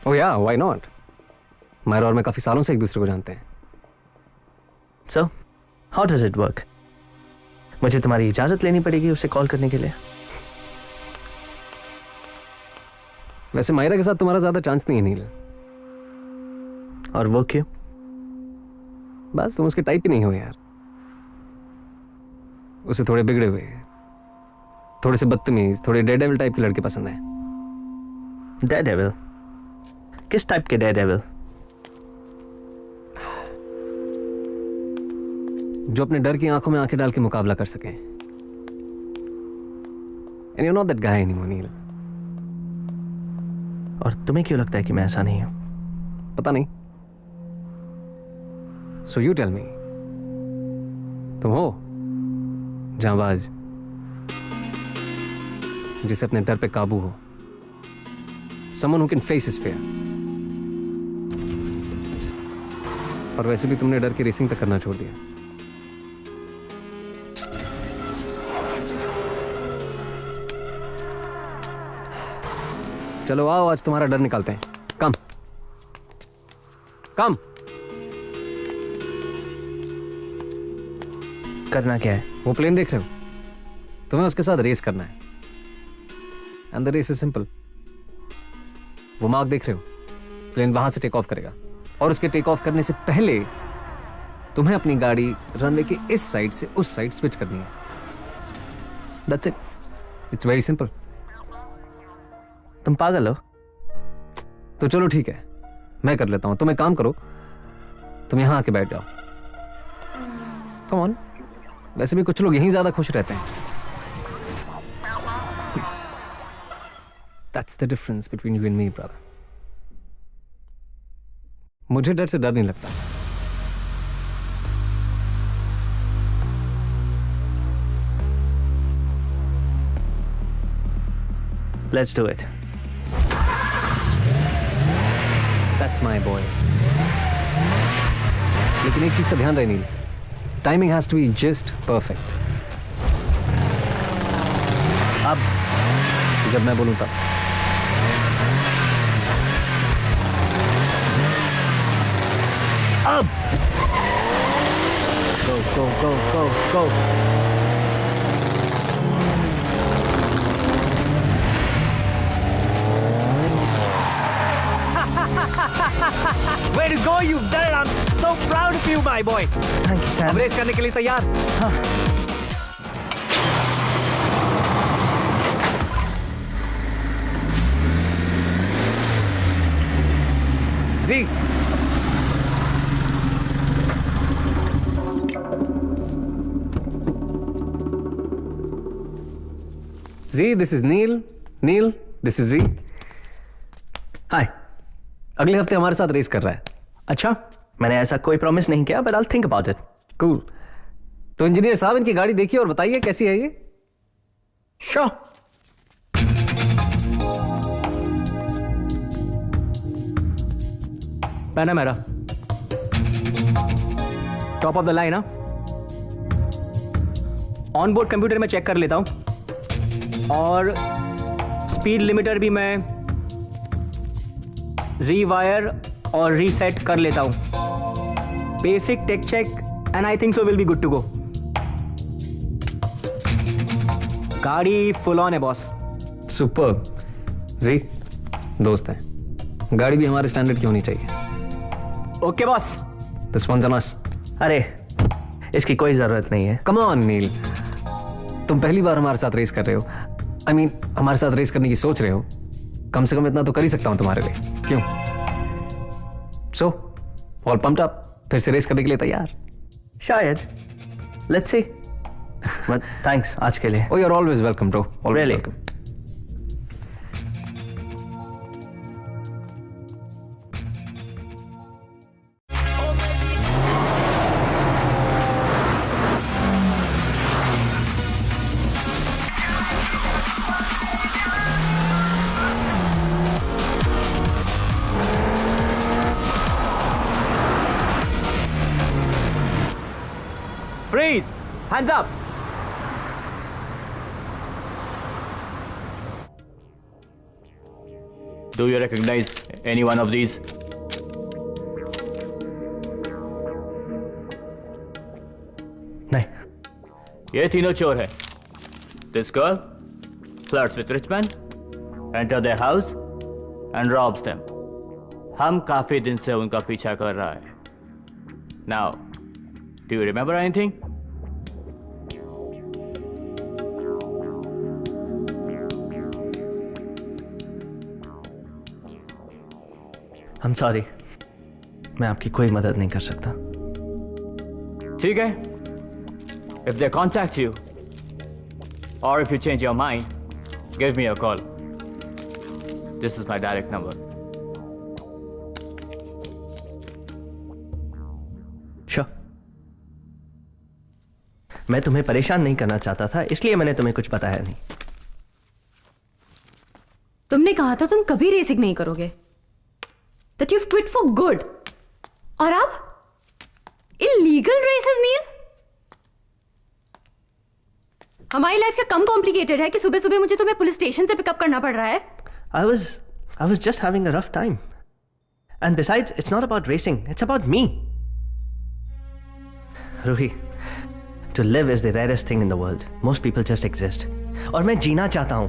Oh yeah, why not? Myra और मैं काफी सालों से एक दूसरे को जानते हैं. So, how does it work? मुझे तुम्हारी इजाजत लेनी पड़ेगी उसे कॉल करने के लिए. वैसे मायरा के साथ तुम्हारा ज्यादा चांस नहीं है नील. और वो क्यों? बस तुम उसके टाइप ही नहीं हो यार. उसे थोड़े बिगड़े हुए, थोड़े से बदतमीज, थोड़े डेयरडेविल टाइप के लड़के पसंद है. डेयरडेविल? किस टाइप के डेयरडेविल? जो अपने डर की आंखों में आंखें डाल के मुकाबला कर सकें. And you're not that guy anymore, नील. और तुम्हें क्यों लगता है कि मैं ऐसा नहीं हूं? पता नहीं. So you tell me. तुम हो जांबाज, जिसे अपने डर पे काबू हो. Someone who can face his fear. और वैसे भी तुमने डर की रेसिंग तक करना छोड़ दिया. चलो आओ, आज तुम्हारा डर निकालते हैं. कम. करना क्या है? वो प्लेन देख रहे हो? तुम्हें उसके साथ रेस करना है. And the race is simple. वो मार्क देख रहे हो? प्लेन वहां से टेक ऑफ करेगा और उसके टेक ऑफ करने से पहले तुम्हें अपनी गाड़ी रनवे के इस साइड से उस साइड स्विच करनी है. That's it. It's very simple. तुम पागल हो? तो चलो ठीक है, मैं कर लेता हूं. तुम एक काम करो, तुम यहां आके बैठ जाओ. Come on. वैसे भी कुछ लोग यहीं ज्यादा खुश रहते हैं. That's the difference between you and me, brother. मुझे डर से डर नहीं लगता. Let's do it. That's my boy. लेकिन एक चीज का ध्यान रहे नील. Timing has to be just perfect. अब जब मैं बोलूं तब। अब गो गो गो गो गो। Way to go, you've done it. I'm so proud of you, my boy. Thank you अब सैम। रेस करने के लिए तैयार? G G, this is Neel. Neel, this is G. Hi. अगले हफ्ते हमारे साथ रेस कर रहा है। अच्छा, मैंने ऐसा कोई प्रॉमिस नहीं किया, but I will think about it. Cool. तो इंजीनियर साहब, इनकी गाड़ी देखिए और बताइए कैसी है ये। Sure. Panamera top of the line. On board computer में चेक कर लेता हूं और स्पीड लिमिटर भी मैं रीवायर और रीसेट कर लेता हूं। Basic tech check and I think so will be good to go. गाड़ी फुल ऑन है बॉस। सुपर। जी, दोस्त हैं, गाड़ी भी हमारे स्टैंडर्ड की होनी चाहिए। Okay boss. This one's on us. अरे, इसकी कोई जरूरत नहीं है। कम ऑन नील, तुम पहली बार हमारे साथ रेस कर रहे हो। आई मीन, हमारे साथ रेस करने की सोच रहे हो। कम से कम इतना तो कर ही सकता हूं तुम्हारे लिए, क्यों? सो ऑल पम्प्ड अप, फिर से रेस करने के लिए तैयार? शायद, लेट्स सी। बट थैंक्स आज के लिए। Oh, you're always welcome, bro. Always Really? welcome. Freeze! Hands up! Do you recognize any one of these? नहीं। ये तीनों चोर हैं. This girl flirts with rich men, enter their house and robs them. हम काफी दिन से उनका पीछा कर रहा है. Now, do you remember anything? I'm sorry, मैं आपकी कोई मदद नहीं कर सकता। ठीक है. If they contact you, or if you change your mind, give me a call. This is my direct number. Sure. मैं तुम्हें परेशान नहीं करना चाहता था, इसलिए मैंने तुम्हें कुछ बताया नहीं। तुमने कहा था तुम कभी रेसिंग नहीं करोगे, that you've quit for good. और अब illegal races, नील? हमारी लाइफ क्या कम कॉम्प्लिकेटेड है कि सुबह सुबह मुझे तुम्हें पुलिस स्टेशन से पिकअप करना पड़ रहा है? I was just having a rough time. And besides, it's not about racing, it's about me. Ruhi, to live is the rarest thing in the world. Most people just exist. और मैं जीना चाहता हूं.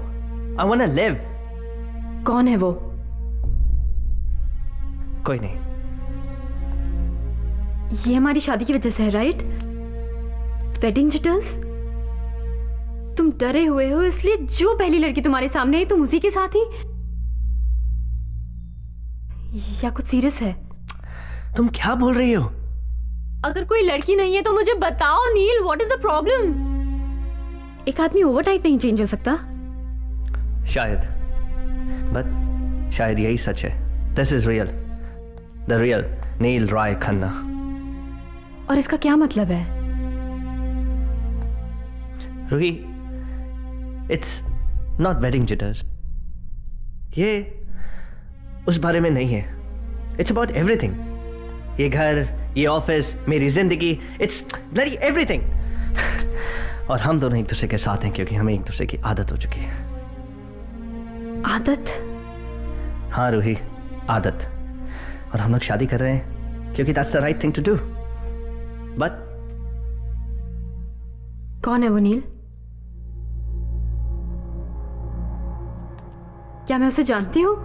I want to live. कौन है वो? कोई नहीं. ये हमारी शादी की वजह से है, राइट? Wedding jitters? तुम डरे हुए हो इसलिए जो पहली लड़की तुम्हारे सामने है तुम उसी के साथ ही, या कुछ सीरियस है? तुम क्या बोल रही हो? अगर कोई लड़की नहीं है तो मुझे बताओ नील, व्हाट इज द प्रॉब्लम? एक आदमी ओवरनाइट नहीं चेंज हो सकता। शायद, बट शायद यही सच है. This is real. The real नील रॉय खन्ना. और इसका क्या मतलब है? Ruhi, it's not wedding jitters. ये उस बारे में नहीं है. It's about everything. ये घर, ये ऑफिस, मेरी जिंदगी, it's bloody everything. और हम दोनों एक दूसरे के साथ हैं क्योंकि हमें एक दूसरे की आदत हो चुकी है. आदत? हाँ रूही, आदत। और हम लोग शादी कर रहे हैं क्योंकि that's the right thing to do. But कौन है वो नील? क्या मैं उसे जानती हूं?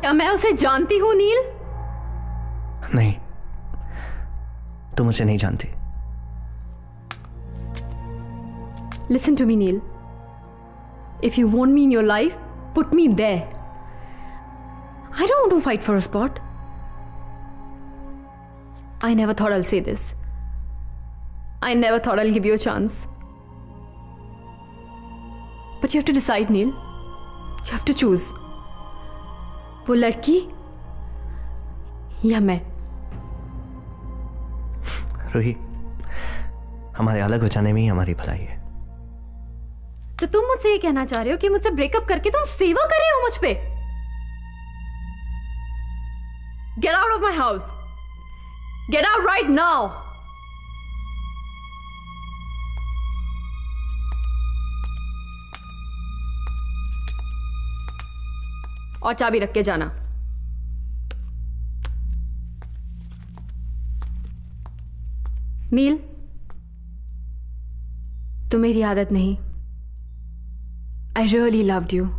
क्या मैं उसे जानती हूं नील? नहीं, तुम उसे नहीं जानती। Listen to me, Neil. If you want me in your life, put me there. I don't want to fight for a spot. I never thought I'll say this. I never thought I'll give you a chance. But you have to decide, Neil. You have to choose. वो लड़की या मैं? रूही, हमारे अलग हो जाने में ही हमारी भलाई है। तो तुम मुझसे ये कहना चाह रहे हो कि मुझसे ब्रेकअप करके तुम फेवर कर रहे हो मुझ पे? Get out of my house. Get out right now. और चाबी रख के जाना। नील, तो मेरी आदत नहीं। I really loved you.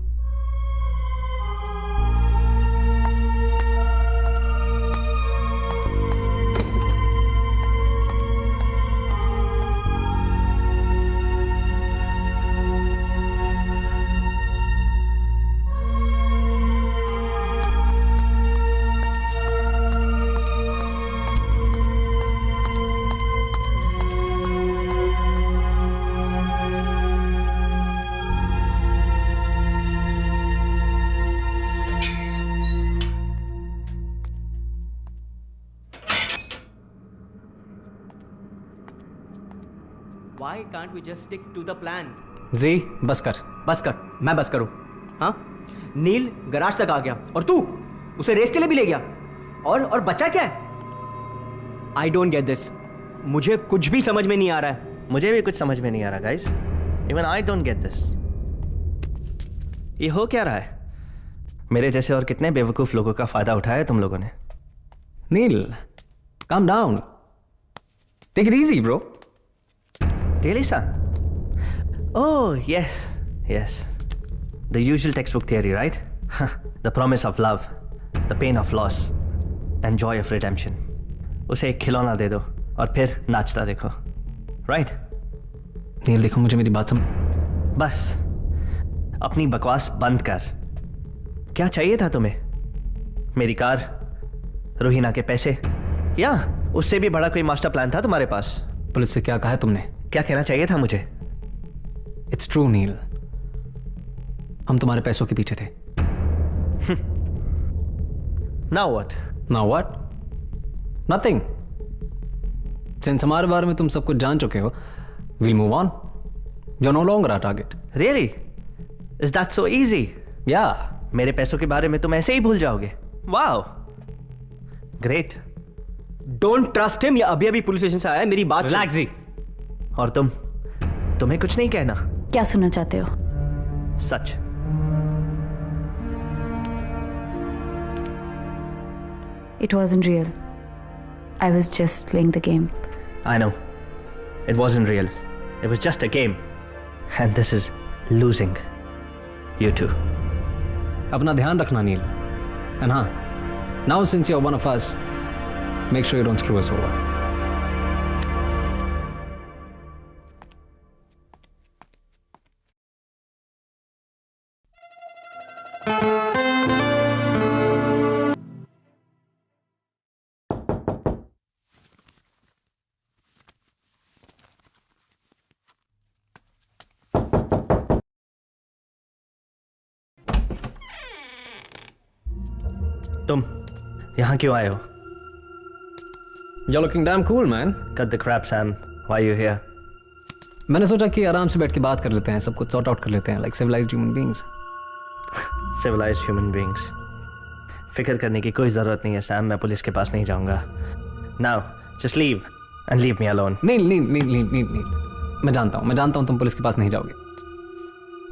Why can't we just stick to the plan? जी बस कर। बस कर, मैं बस करूं? हाँ, नील गराज तक आ गया और तू उसे रेस के लिए भी ले गया और बच्चा क्या है? I don't get this. मुझे कुछ भी समझ में नहीं आ रहा है। मुझे भी कुछ समझ में नहीं आ रहा guys. Even I don't get this. ये हो क्या रहा है? मेरे जैसे और कितने बेवकूफ लोगों का फायदा उठाया तुम लोगों ने? नील, calm down. Take it easy, bro. Really, son? Oh, yes, yes. The usual textbook theory, right? The promise of love, the pain of loss, and joy of redemption. उसे एक खिलौना दे दो और फिर नाचता देखो, right? नील देखो, मुझे मेरी बात समझ। बस अपनी बकवास बंद कर। क्या चाहिए था तुम्हें? मेरी कार, रोहिना के पैसे, या उससे भी बड़ा कोई मास्टर प्लान था तुम्हारे पास? पुलिस से क्या कहा है तुमने? क्या कहना चाहिए था मुझे? इट्स ट्रू नील, हम तुम्हारे पैसों के पीछे थे। Now what? Now what? Nothing. Since हमारे बारे में तुम सब कुछ जान चुके हो, we'll move on. You're no longer our target. Really? Is that so easy? Yeah. मेरे पैसों के बारे में तुम ऐसे ही भूल जाओगे? Wow. Great. Don't trust him. या अभी पुलिस स्टेशन से आया है, मेरी बात Relax जी। और तुम्हें कुछ नहीं कहना? क्या सुनना चाहते हो? सच। It wasn't real. I was just playing the game. I know. It wasn't real. It was just a game. And this is losing. You too. अपना ध्यान रखना नील। And हाँ, now since you're one of us, make sure you don't screw us over. तुम यहाँ क्यों आए हो? You're looking damn cool, man. Cut the crap, Sam. Why are you here? मैंने सोचा कि आराम से बैठ के बात कर लेते हैं, सब कुछ सॉर्ट आउट कर लेते हैं, like civilized human beings. Civilized human beings. फिक्र करने की कोई ज़रूरत नहीं है, सैम। मैं पुलिस के पास नहीं जाऊँगा। Now, just leave and leave me alone. नील, मैं जानता हूँ तुम पुलिस के पास नहीं जाओगे।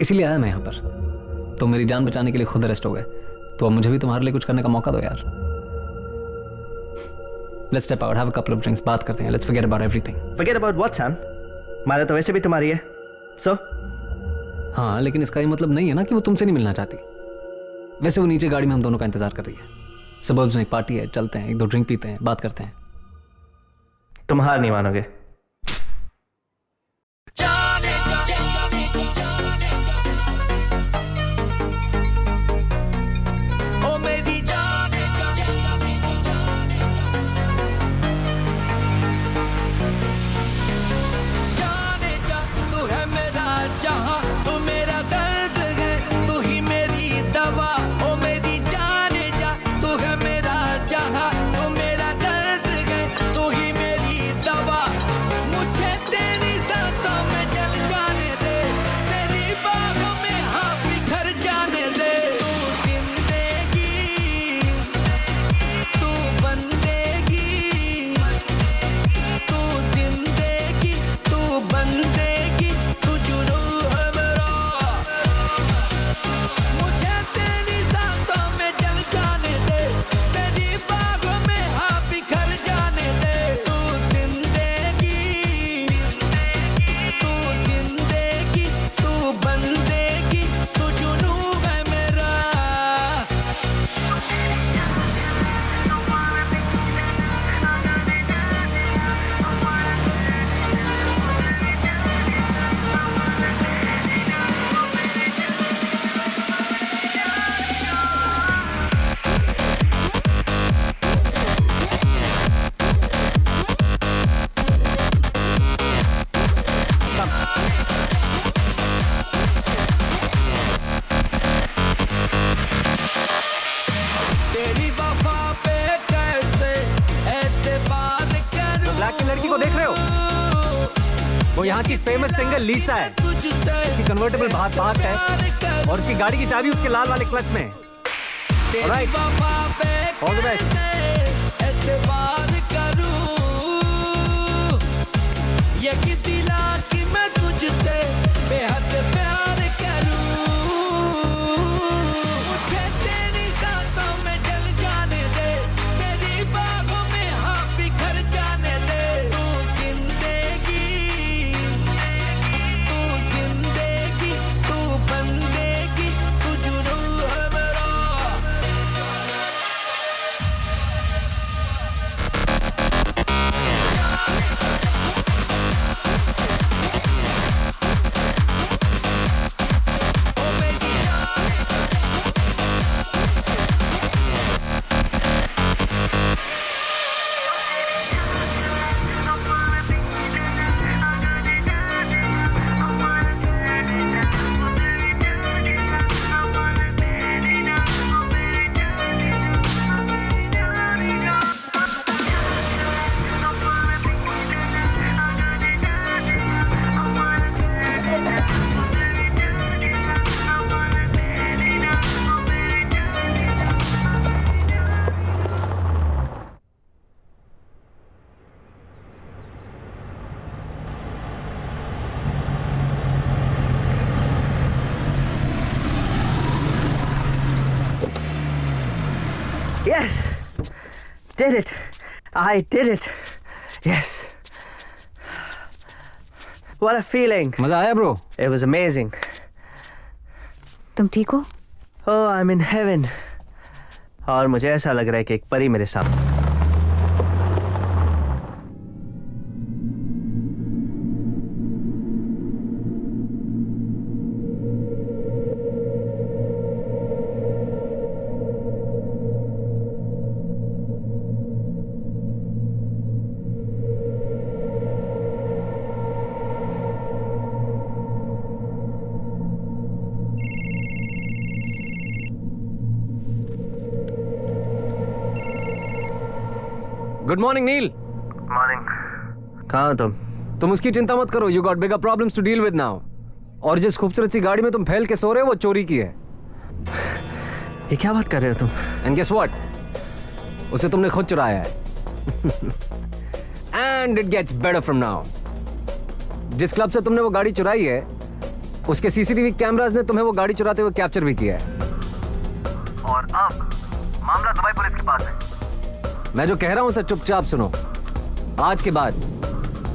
इसीलिए आया मैं यहाँ पर। तो मेरी जान बचाने के लिए खुद अरेस्ट हो गए, तो अब मुझे भी तुम्हारे लिए कुछ करने का मौका दो यार। Let's step out, have a couple of drinks, बात करते हैं। Let's forget about everything. Forget about what, Sam? मारा तो वैसे भी तुम्हारी है। So? हाँ, लेकिन इसका ये मतलब नहीं है ना कि वो तुमसे नहीं मिलना चाहती। वैसे वो नीचे गाड़ी में हम दोनों का इंतजार कर रही है। सबर्ब्स में एक पार्टी है, चलते हैं, 1-2 ड्रिंक पीते हैं, बात करते हैं। तुम हार नहीं मानोगे। वो यहाँ की फेमस सिंगर लीसा है। उसकी कन्वर्टेबल बाहर है और उसकी गाड़ी की चाबी उसके लाल वाले क्लच में है। Alright, all the best. ये कि दिला कि मैं तुझसे बेहद प्यार करूं, मुझे तेरी सांसों में जल जाने दे, तेरी बाहों में हाँ बिखर जाने दे। तू जिंदगी, तू बंदेगी, तू जुनून है मेरा। Yes, did it. I did it. Yes. What a feeling. मजा आया ब्रो? It was amazing. तुम ठीक हो? Oh, I'm in heaven. और मुझे ऐसा लग रहा है कि एक परी मेरे सामने। Good morning Neel. मॉर्निंग। कहाँ हो तुम? तुम उसकी चिंता मत करो, you got bigger problems to deal with now. और जिस खूबसूरत सी गाड़ी में तुम फैल के सो रहे हो वो चोरी की है। ये क्या बात कर रहे हो तुम? एंड गेस व्हाट, उसे तुमने खुद चुराया है। And it gets better from now. जिस क्लब से तुमने वो गाड़ी चुराई है उसके सीसीटीवी कैमरास ने तुम्हें वो गाड़ी चुराते हुए कैप्चर भी किया है। और अब मामला दुबई पुलिस के पास है। मैं जो कह रहा हूं उसे चुपचाप सुनो। आज के बाद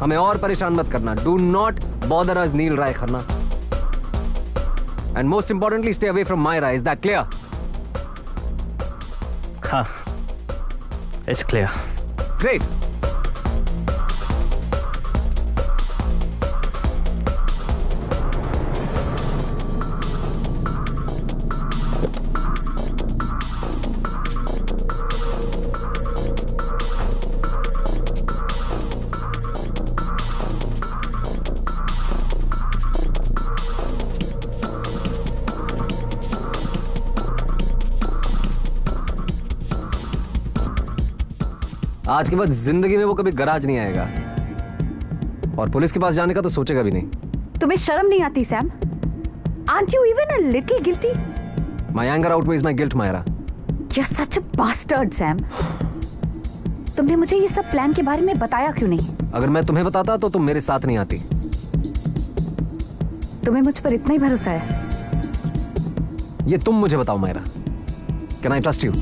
हमें और परेशान मत करना। Do not bother us Neel Rai Khanna. And most importantly stay away from Myra. Is that clear? हाँ, इट्स क्लियर। ग्रेट। आज के बाद जिंदगी में वो कभी गराज नहीं आएगा और पुलिस के पास जाने का तो सोचेगा भी नहीं। तुम्हें शर्म नहीं आती Sam? Aren't you even a little guilty? My anger outweighs my guilt, Myra. You're such a bastard, Sam. तुमने मुझे ये सब प्लान के बारे में बताया क्यों नहीं? अगर मैं तुम्हें बताता तो तुम मेरे साथ नहीं आती। तुम्हें मुझ पर इतना ही भरोसा है? ये तुम मुझे बताओ Myra. Can I trust you?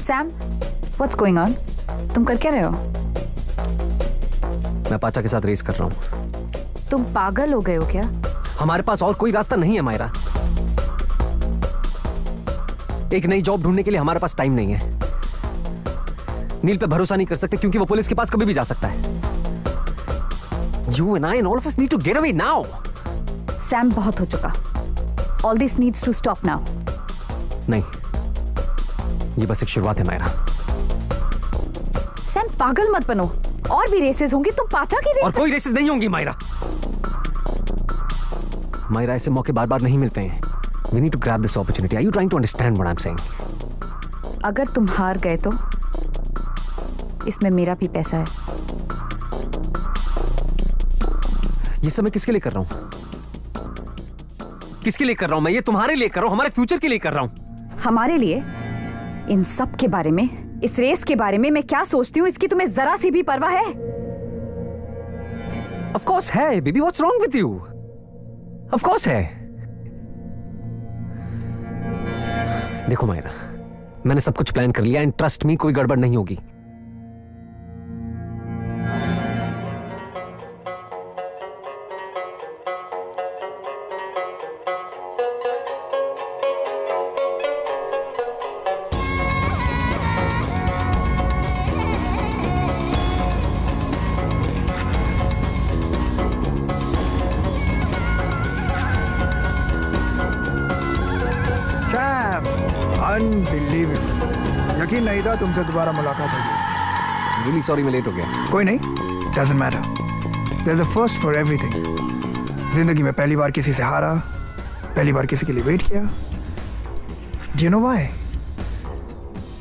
Sam, what's going on? तुम कर क्या रहे हो? मैं पाचा के साथ रेस कर रहा हूं। तुम पागल हो गए हो क्या? हमारे पास और कोई रास्ता नहीं है मायरा। एक नई जॉब ढूंढने के लिए हमारे पास टाइम नहीं है। नील पे भरोसा नहीं कर सकते क्योंकि वो पुलिस के पास कभी भी जा सकता है। You and I and all of us need to get away now. Sam, बहुत हो चुका। All this needs to stop now. नहीं, ये बस एक शुरुआत है मायरा। सैम, पागल मत बनो। और भी रेसेस होंगी, तुम पाचा की रेस। और कोई रेसेस नहीं होंगी मायरा। मायरा, ऐसे मौके बार बार नहीं मिलते हैं। We need to grab this opportunity. Are you trying to understand what I'm saying? अगर तुम हार गए तो इसमें मेरा भी पैसा है। ये सब मैं किसके लिए कर रहा हूं? किसके लिए कर रहा हूं? मैं ये तुम्हारे लिए कर रहा हूं, हमारे फ्यूचर के लिए कर रहा हूं। हमारे लिए? इन सब के बारे में, इस रेस के बारे में मैं क्या सोचती हूँ इसकी तुम्हें जरा सी भी परवाह है? Of course है, baby. What's wrong with you? Of course है। देखो मायरा, मैंने सब कुछ प्लान कर लिया एंड ट्रस्ट मी, कोई गड़बड़ नहीं होगी। अनबिलीवेबल। यकीन नहीं था तुमसे दोबारा मुलाकात होगी। Really sorry मैं लेट हो गया। कोई नहीं, doesn't matter. There is a first for everything. जिंदगी में पहली बार किसी से हारा, पहली बार किसी के लिए वेट किया। Do you know why?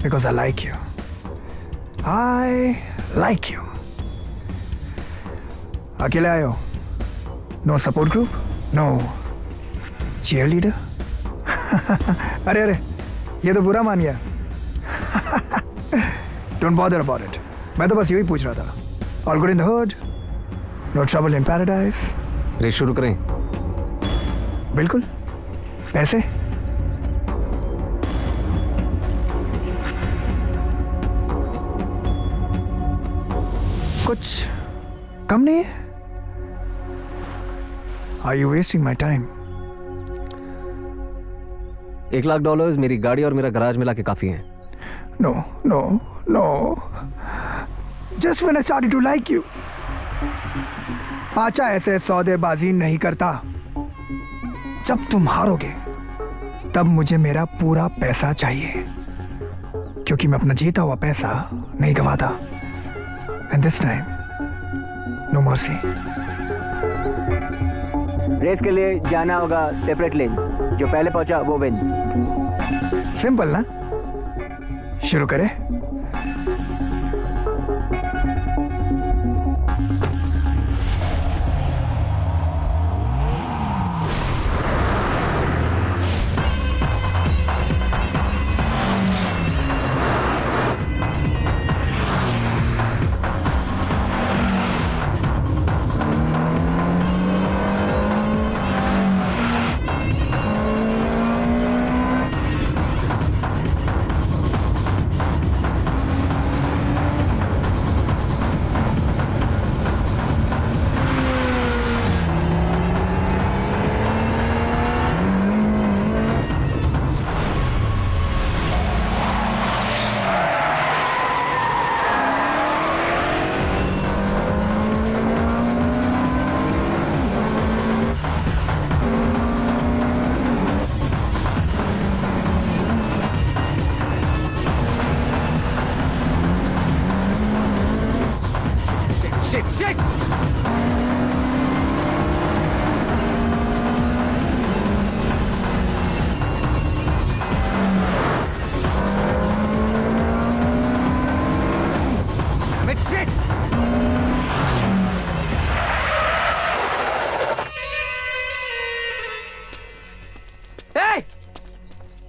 Because I like you. I like you. अकेले आए हो? No support group? No cheerleader? अरे अरे, ये तो बुरा मान गया। Don't bother about it. मैं तो बस यही पूछ रहा था। All good in the herd? No trouble in paradise? Race शुरू करें? बिल्कुल। पैसे? कुछ कम नहीं है? Are you wasting my time? $1 lakh मेरी गाड़ी और मेरा गराज मिला के काफी है। No, no, no. Just when I started to like you. पाचा ऐसे सौदेबाजी नहीं करता। जब तुम हारोगे तब मुझे मेरा पूरा पैसा चाहिए, क्योंकि मैं अपना जीता हुआ पैसा नहीं गवाता। And this time, no mercy. Race के लिए जाना होगा सेपरेट लेन्स। जो पहले पहुंचा वो विन्स। सिंपल ना? शुरू करें?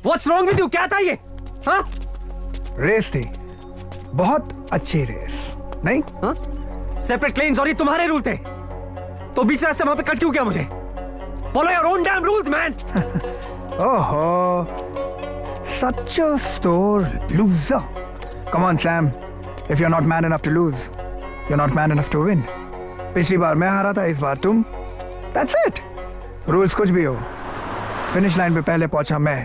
What's wrong with you? क्या था ये? हाँ? रेस थी, बहुत अच्छी रेस, नहीं? हाँ? Separate lanes और ये तुम्हारे रूल थे। तो बीच रास्ते वहां पे कट क्यों किया मुझे? Follow your own damn rules, man. Oh, such a sore loser. Come on, Sam. If you're not man enough to lose, you're not man enough to win. पिछली बार मैं हारा था, इस बार तुम. That's it. Rules कुछ भी हो, फिनिश लाइन पे पहले पहुंचा मैं.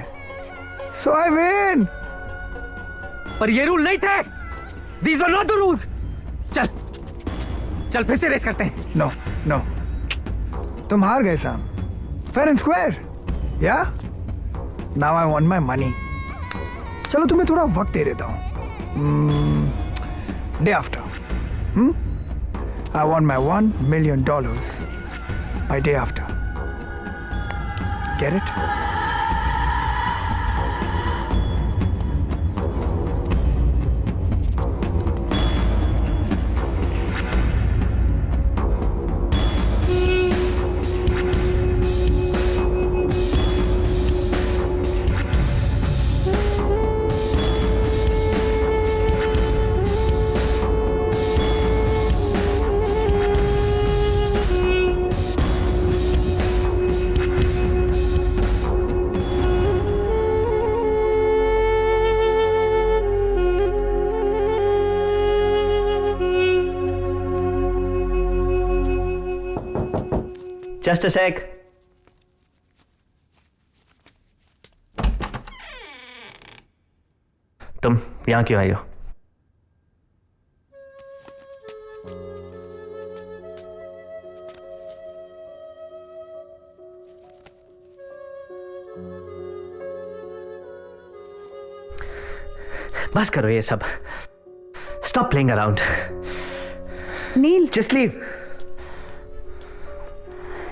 So I win. पर ये रूल नहीं थे. These were not the rules. चल, चल फिर से रेस करते हैं. No, no. तुम हार गए Sam. Fair and square. Yeah? Now I want my money. चलो तुम्हें थोड़ा वक्त दे देता हूँ. Day after. I want my $1 million by day after. Get it? Just a sec. तुम यहां क्यों आई हो? बस करो ये सब. Stop playing around. नील, Just leave.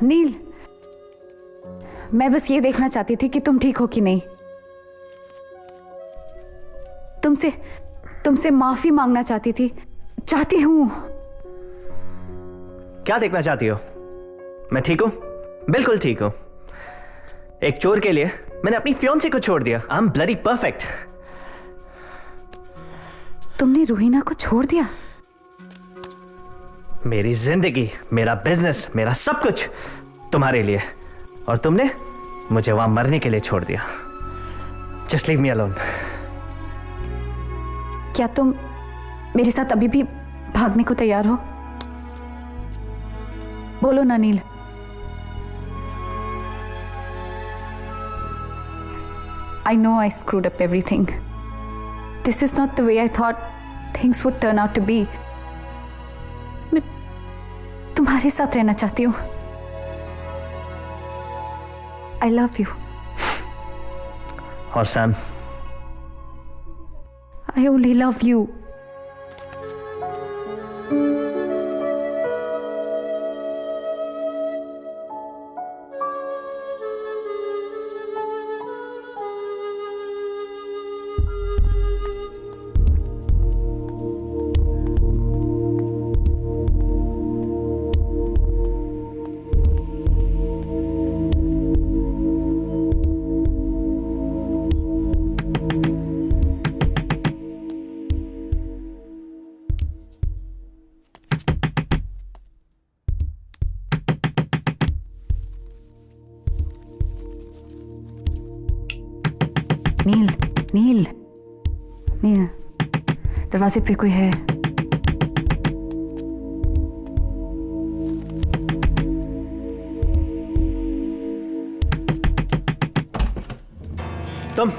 नील, मैं बस ये देखना चाहती थी कि तुम ठीक हो कि नहीं. तुमसे माफी मांगना चाहती हूं. क्या देखना चाहती हो? मैं ठीक हूं, बिल्कुल ठीक हूं. एक चोर के लिए मैंने अपनी फियांसी को छोड़ दिया. I am bloody perfect. तुमने रूहीना को छोड़ दिया? मेरी जिंदगी, मेरा बिजनेस, मेरा सब कुछ तुम्हारे लिए, और तुमने मुझे वहां मरने के लिए छोड़ दिया. Just leave me alone. क्या तुम मेरे साथ अभी भी भागने को तैयार हो? बोलो ना नील. I know I screwed up everything. This is not the way I thought things would turn out to be. मैं तुम्हारे साथ रहना चाहती हूँ. I love you. और Sam? I only love you. नील, नील, नील, दरवाजे पे कोई है. तुम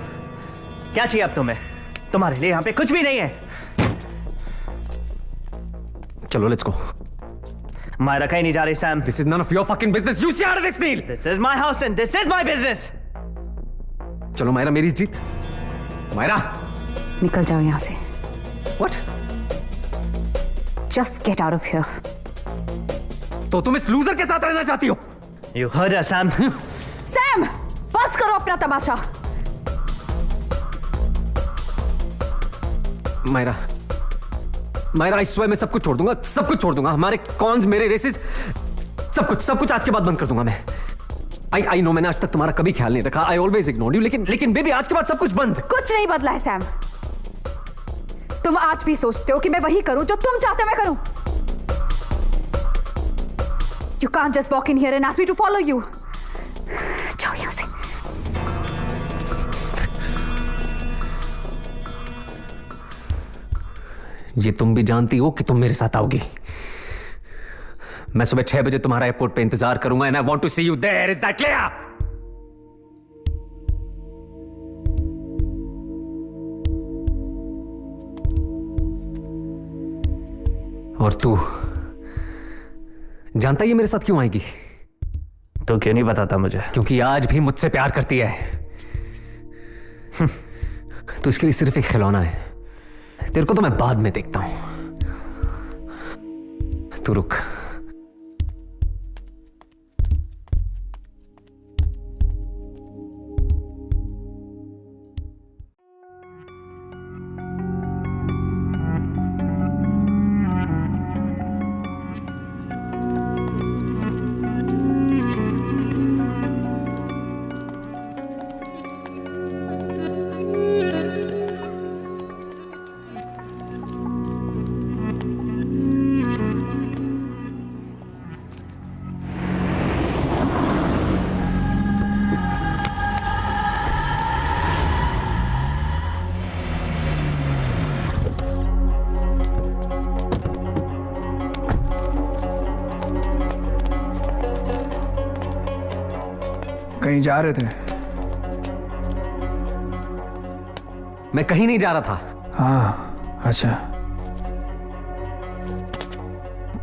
क्या चाहिए अब तुम्हें? तुम्हारे लिए यहां पे कुछ भी नहीं है. चलो लेट्स गो. मायरा कहीं नहीं जा रही Sam. This is none of your fucking business. You stay out of this, Neil. This is my house and this is my business. चलो मायरा, मेरी जीत. मायरा, निकल जाओ यहाँ से. what? Just get out of here. तो तुम इस लूजर के साथ रहना चाहती हो? You heard her, Sam. Sam, बस करो अपना तमाशा। मायरा, इस मैं सब कुछ छोड़ दूंगा, सब कुछ छोड़ दूंगा। हमारे कॉन्स, मेरे रेसेस, सब कुछ आज के बाद बंद कर दूंगा मैं। आई नो, मैंने आज तक तुम्हारा कभी ख्याल नहीं रखा। आई ऑलवेज इग्नोर्ड यू, लेकिन बेबी आज के बाद सब कुछ बंद। कुछ नहीं बदला है सैम। तुम आज भी सोचते हो कि मैं वही करूं जो तुम चाहते हो मैं करूं। You can't just walk in here and ask me to follow you. जाओ यहां से। ये तुम भी जानती हो कि तुम मेरे साथ आओगी। मैं सुबह 6 बजे तुम्हारा एयरपोर्ट पे इंतजार करूंगा and I want to see you there. Is that clear? और तू जानता ही है मेरे साथ क्यों आएगी? तो क्यों नहीं बताता मुझे? क्योंकि आज भी मुझसे प्यार करती है। तो इसके लिए सिर्फ एक खिलौना है। तेरे को तो मैं बाद में देखता हूं। तू रुक। कहीं जा रहे थे? मैं कहीं नहीं जा रहा था। हाँ, अच्छा।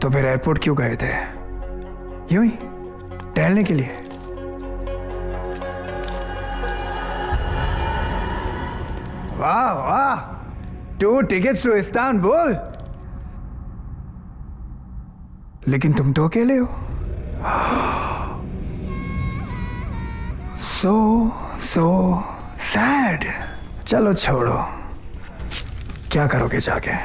तो फिर एयरपोर्ट क्यों गए थे? यूं ही टहलने के लिए? वाह वाह, 2 tickets to इस्तांबुल। लेकिन तुम तो अकेले हो। So sad। चलो छोड़ो, क्या करोगे जाके?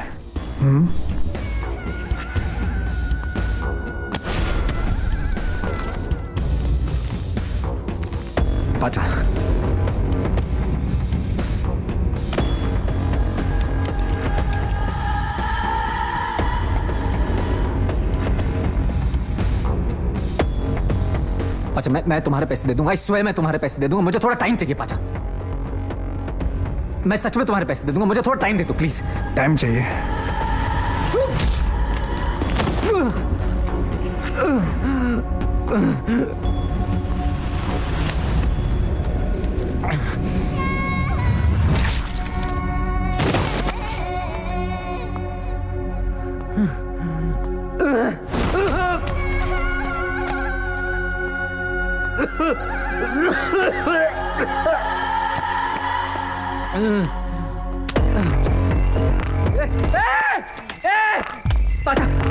पाचा, पाचा, मैं तुम्हारे पैसे दे दूंगा। स्वयं मैं तुम्हारे पैसे दे दूंगा। मुझे थोड़ा टाइम चाहिए पाचा। मैं सच में तुम्हारे पैसे दे दूंगा। मुझे थोड़ा टाइम दे दो प्लीज। टाइम चाहिए?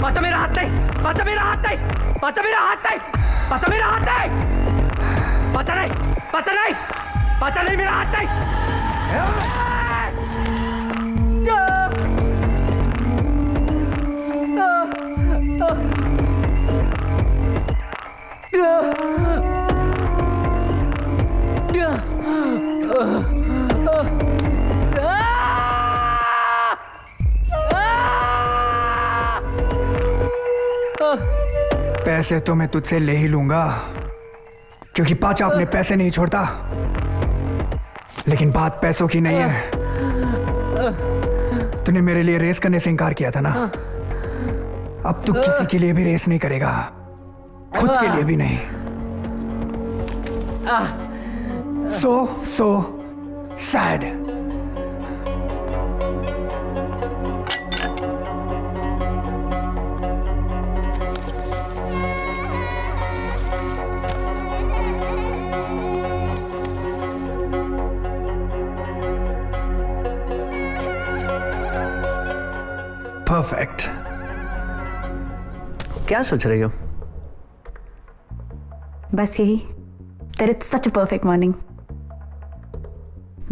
पाचा मेरा हाथ नहीं, पाचा मेरा हाथ नहीं, पाचा मेरा हाथ नहीं, पाचा मेरा हाथ नहीं, पाचा नहीं, पाचा नहीं, पाचा नहीं, मेरा हाथ नहीं। पैसे तो मैं तुझसे ले ही लूंगा, क्योंकि पाचा अपने पैसे नहीं छोड़ता। लेकिन बात पैसों की नहीं है। तूने मेरे लिए रेस करने से इनकार किया था ना। अब तू किसी के लिए भी रेस नहीं करेगा, खुद के लिए भी नहीं। so sad। परफेक्ट। क्या सोच रही हो? बस यही, that it's such a perfect morning.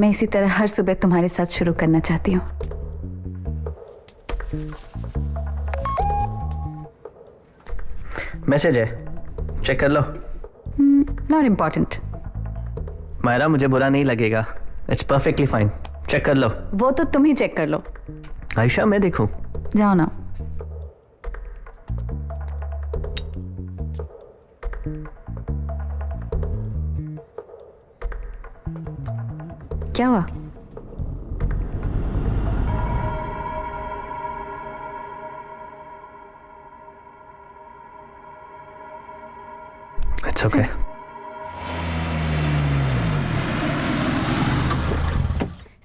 मैं इसी तरह हर सुबह तुम्हारे साथ शुरू करना चाहती हूँ। मैसेज है, चेक कर लो। Not important. मायरा मुझे बुरा नहीं लगेगा, इट्स परफेक्टली फाइन, चेक कर लो। वो तो तुम ही चेक कर लो। आयशा मैं देखूं? जाओ ना। क्या हुआ? It's okay.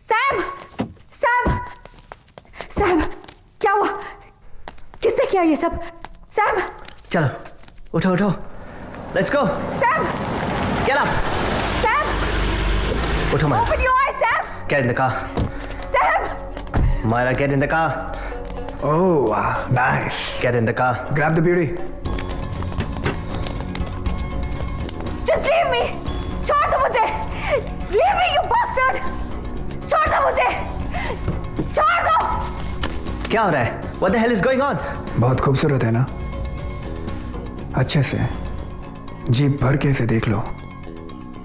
Sam! Sam! Sam! क्या हुआ? किसने किया ये सब? सैम! चलो उठो उठो, let's go. Sam! Get up. Sam! उठो Myra. Open your eyes, Sam! Get in the car. Sam! Myra, get in the car. Oh, wow, nice. Get in the car. Grab the beauty. Just leave me! छोड़ दो मुझे! Leave me, you bastard! छोड़ दो मुझे! छोड़ दो! क्या हो रहा है? What the hell is going on? बहुत खूबसूरत है ना? अच्छे से जीप भर के इसे देख लो,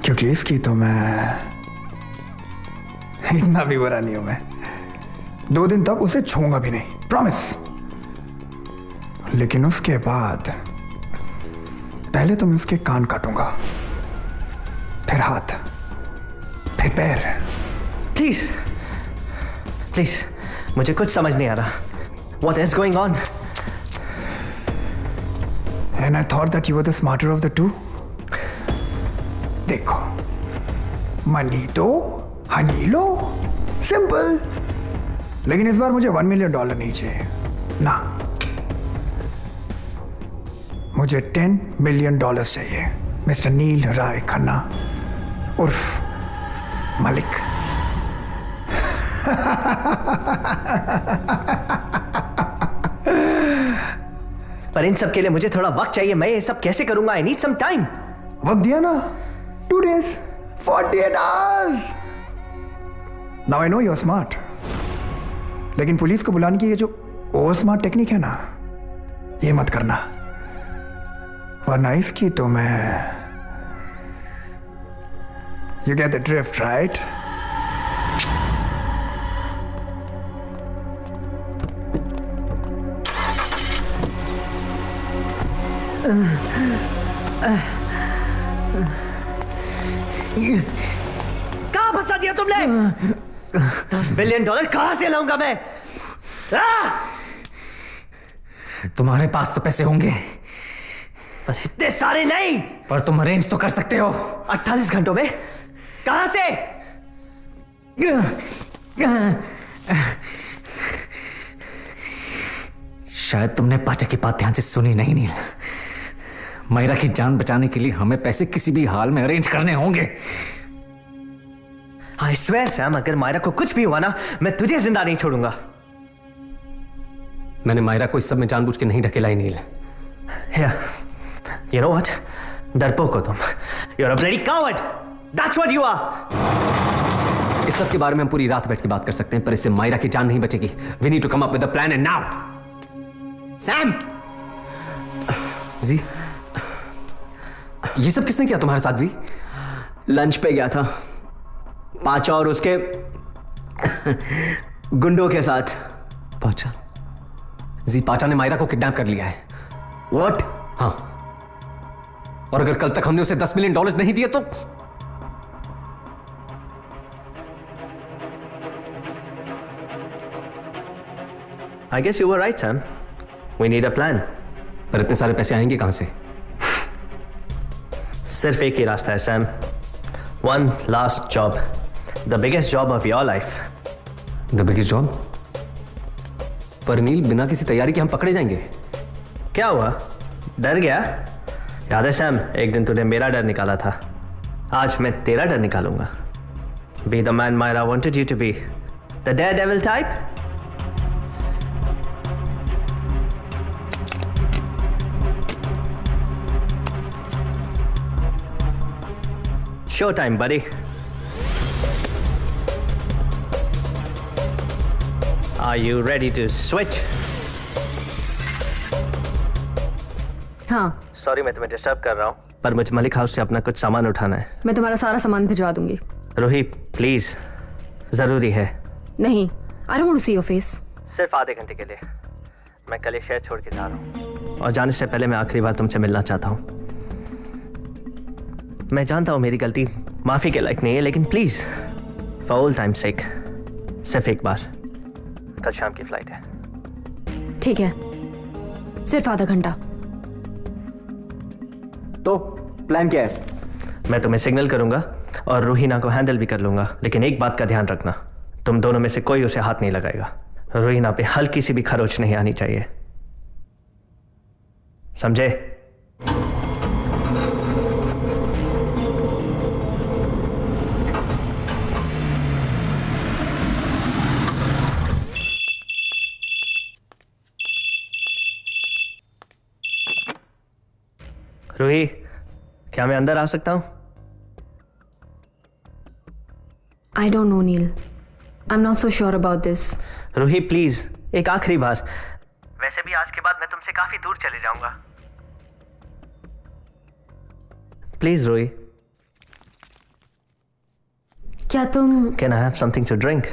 क्योंकि इसकी तो मैं इतना भी बुरा नहीं हूं। मैं 2 दिन तक उसे छूंगा भी नहीं, प्रॉमिस। लेकिन उसके बाद पहले तो मैं उसके कान काटूंगा, फिर हाथ, फिर पैर। प्लीज प्लीज, मुझे कुछ समझ नहीं आ रहा। What is going on? And I thought that you were the smarter of the two. देखो, मनी दो, हनी लो, सिंपल। लेकिन इस बार मुझे $1 मिलियन नहीं चाहिए ना, मुझे $10 मिलियन चाहिए, मिस्टर नील राय खन्ना उर्फ मलिक। पर इन सब के लिए मुझे थोड़ा वक्त चाहिए, मैं ये सब कैसे करूंगा? I need some time. वक्त दिया ना, 2 days, 48 hours। Now I know you are smart, लेकिन पुलिस को बुलाने की ये जो ओवर स्मार्ट टेक्निक है ना, ये मत करना, वरना इसकी तो मैं, you get the drift right? कहां फंसा दिया तुमने? $10 बिलियन कहां से लाऊंगा मैं? तुम्हारे पास तो पैसे होंगे, पर इतने सारे नहीं। पर तुम अरेंज तो कर सकते हो। 48 घंटों में? कहां से? शायद तुमने पाचा की बात ध्यान से सुनी नहीं नील। मायरा की जान बचाने के लिए हमें पैसे किसी भी हाल में अरेंज करने होंगे। आई स्वेयर सैम, अगर मायरा को कुछ भी हुआ ना, मैं तुझे जिंदा नहीं छोड़ूंगा। मैंने मायरा को इस सब में जानबूझ के नहीं ढकेला ही नील। You know what? डरपोक हो तुम। You're a bloody coward. That's what you are. इस सब के बारे में हम पूरी रात बैठ के बात कर सकते हैं, पर इससे मायरा की जान नहीं बचेगी। We need to come up with a plan and now. Sam! G, ये सब किसने किया तुम्हारे साथ जी? लंच पे गया था पाचा और उसके गुंडों के साथ। पाचा? जी, पाचा ने मायरा को किडनैप कर लिया है। What? हाँ, और अगर कल तक हमने उसे $10 मिलियन नहीं दिए तो I guess you were right, Sam. We need a plan. पर इतने सारे पैसे आएंगे कहां से? सिर्फ एक ही रास्ता है Sam. One last job. The biggest job of your life. The biggest job? पर नील, बिना किसी तैयारी के हम पकड़े जाएंगे। क्या हुआ? डर गया? याद है सैम, एक दिन तूने मेरा डर निकाला था। आज मैं तेरा डर निकालूंगा। Be the man Myra wanted you to be. The daredevil type? Show time बड़ी। Are you ready to switch? हाँ, सॉरी मैं तुम्हें डिस्टर्ब कर रहा हूँ, पर मुझे मलिक हाउस से अपना कुछ सामान उठाना है। मैं तुम्हारा सारा सामान भिजवा दूंगी। रूही प्लीज, जरूरी है। नहीं, I don't want to see your face. सिर्फ आधे घंटे के लिए। मैं कल ये शहर छोड़ के जा रहा हूँ और जाने से पहले मैं आखिरी बार तुमसे मिलना चाहता हूँ। मैं जानता हूँ मेरी गलती माफी के लायक नहीं है, लेकिन प्लीज फॉर ऑल टाइम सेक सिर्फ एक बार। कल शाम की फ्लाइट है। ठीक है, सिर्फ आधा घंटा। तो प्लान क्या है? मैं तुम्हें सिग्नल करूंगा और रूहीना को हैंडल भी कर लूंगा, लेकिन एक बात का ध्यान रखना, तुम दोनों में से कोई उसे हाथ नहीं लगाएगा। रूहीना पे हल्की सी भी खरोच नहीं आनी चाहिए, समझे? रूही, क्या मैं अंदर आ सकता हूं? I don't know, Neil. I'm not so sure about this. Ruhi please, एक आखिरी बार। वैसे भी आज के बाद मैं तुमसे काफी दूर चले जाऊंगा। प्लीज रूही। क्या तुम can I have something to drink?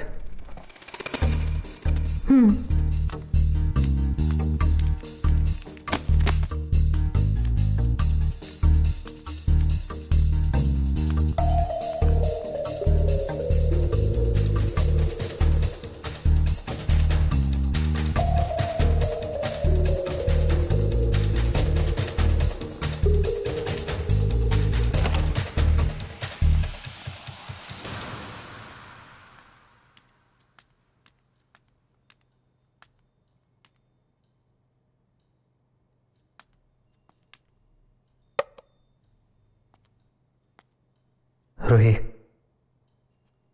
Ruhi,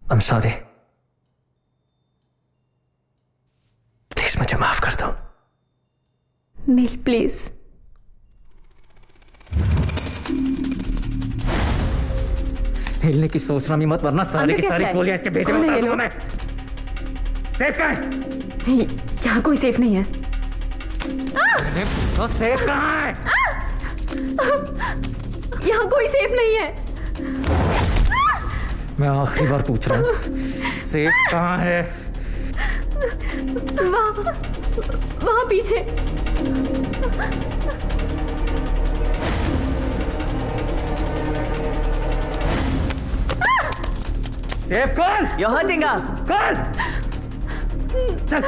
I'm sorry. Please मुझे माफ कर दो। नील प्लीज। हिलने की सोचना भी मत, वरना सारी की कैसे सारी है? गोलियां इसके भेजे में कौन है उतार ये दूंगा लोग? मैं। सेफ कहाँ है? यहाँ कोई सेफ नहीं है। तो सेफ कहाँ है? यहाँ कोई सेफ नहीं है। मैं आखिरी बार पूछ रहा हूँ, सेफ कहाँ है? वहाँ पीछे। सेफ कौन? You're hurting her. कौन? चल।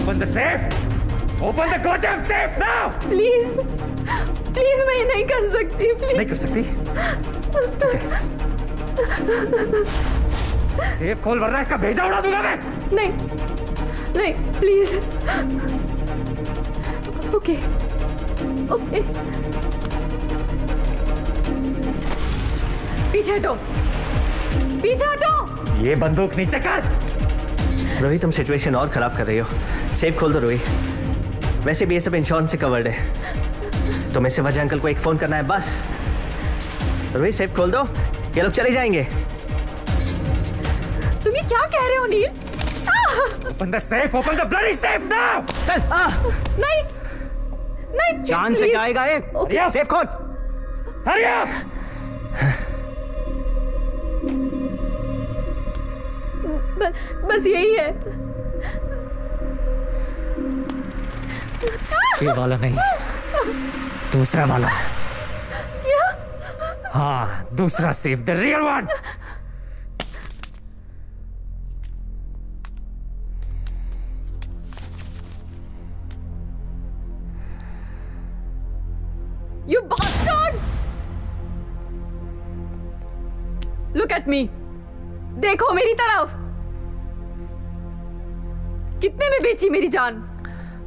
Open the safe. Open the goddamn safe now. Please please, मैं ये नहीं कर सकती। प्लीज नहीं कर सकती? सेफ खोल, वरना इसका भेजा उड़ा दूंगा मैं। नहीं नहीं, प्लीज। ओके ओके, पीछे हटो, पीछे हटो। ये बंदूक नीचे कर। रोही, तुम सिचुएशन और खराब कर रही हो। सेफ खोल दो रोही। वैसे भी ये सब इंश्योरेंस से कवर्ड है। तुम्हें सिर्फ अजय अंकल को एक फोन करना है बस। रोही सेफ खोल दो, ये लोग चले जाएंगे। तुम ये क्या कह रहे हो नील? Open the safe, open the bloody safe now! चल नहीं नहीं, जान से please। क्या आएगा ये? Okay. सेफ खोल। Hurry up! बस यही है। ये वाला नहीं, दूसरा वाला। क्या? हाँ, दूसरा safe, the real one. You bastard! Look at me. देखो मेरी तरफ। कितने में बेची मेरी जान?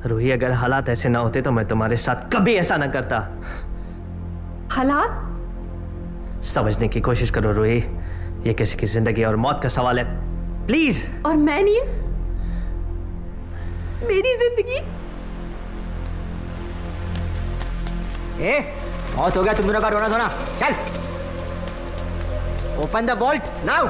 रूही, अगर हालात ऐसे ना होते तो मैं तुम्हारे साथ कभी ऐसा ना करता। हालात? समझने की कोशिश करो रूही, ये किसी की जिंदगी और मौत का सवाल है। प्लीज। और मैं नील, मेरी जिंदगी। ए, बहुत हो गया तुम दोनों का रोना धोना। चल, ओपन द वॉल्ट नाउ।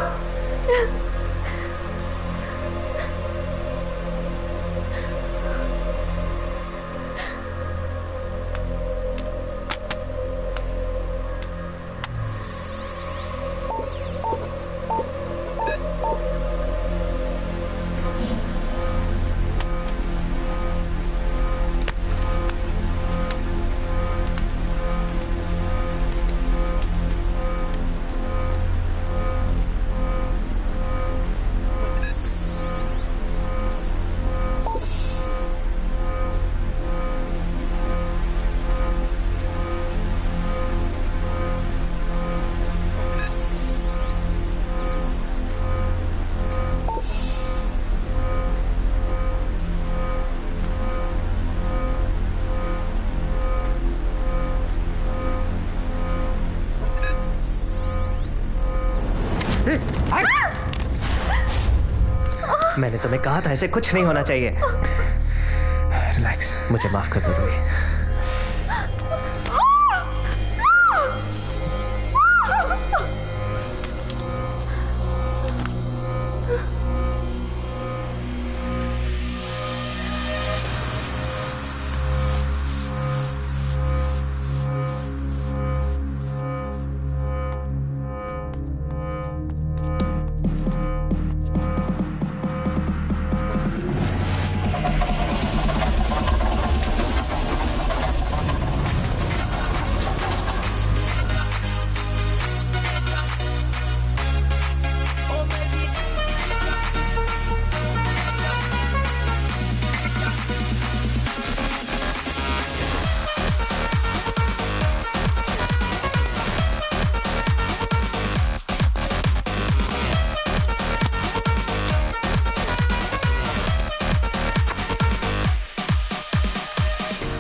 मैंने तुम्हें कहा था ऐसे कुछ नहीं होना चाहिए। रिलैक्स। मुझे माफ कर दो रूही।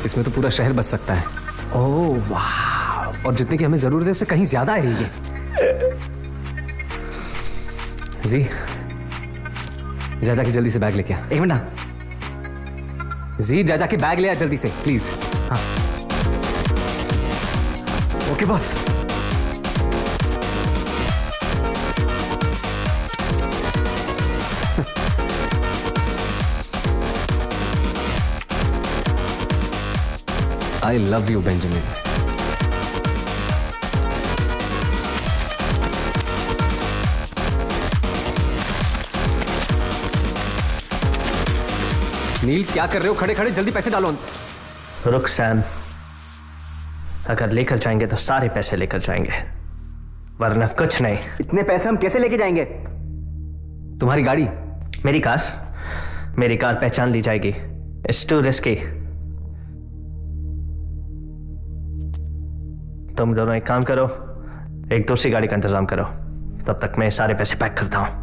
इसमें तो पूरा शहर बच सकता है। ओह वाह, और जितने की हमें जरूरत है उससे कहीं ज्यादा है ये। जी, जा जाके जल्दी से बैग लेके आ। एक मिनट ना। जी, जा जाके बैग ले आ जल्दी से प्लीज। हाँ okay boss. I love you, Benjamin. नील, क्या कर रहे हो खड़े खड़े? जल्दी पैसे डालो। रुक सैम, अगर लेकर जाएंगे तो सारे पैसे लेकर जाएंगे, वरना कुछ नहीं। इतने पैसे हम कैसे लेके जाएंगे? तुम्हारी गाड़ी? मेरी कार पहचान ली जाएगी। It's to risky. तुम दोनों एक काम करो, एक दूसरी गाड़ी का इंतजाम करो, तब तक मैं सारे पैसे पैक करता हूं।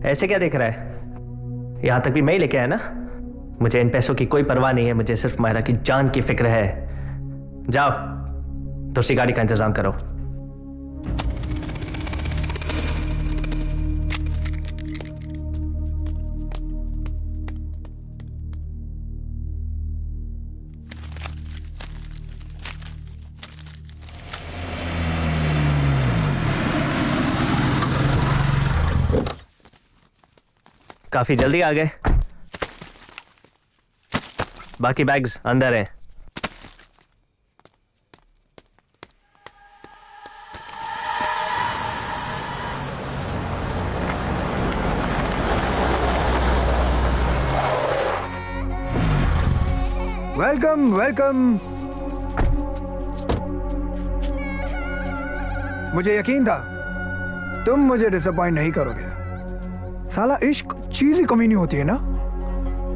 ऐसे क्या देख रहा है? यहां तक भी मैं ही लेके आया ना। मुझे इन पैसों की कोई परवाह नहीं है, मुझे सिर्फ मायरा की जान की फिक्र है। जाओ, दूसरी गाड़ी का इंतजाम करो। काफी जल्दी आ गए। बाकी बैग्स अंदर हैं। Welcome welcome. मुझे यकीन था तुम मुझे डिसअपॉइंट नहीं करोगे। साला इश्क चीज ही कमी नहीं होती है ना।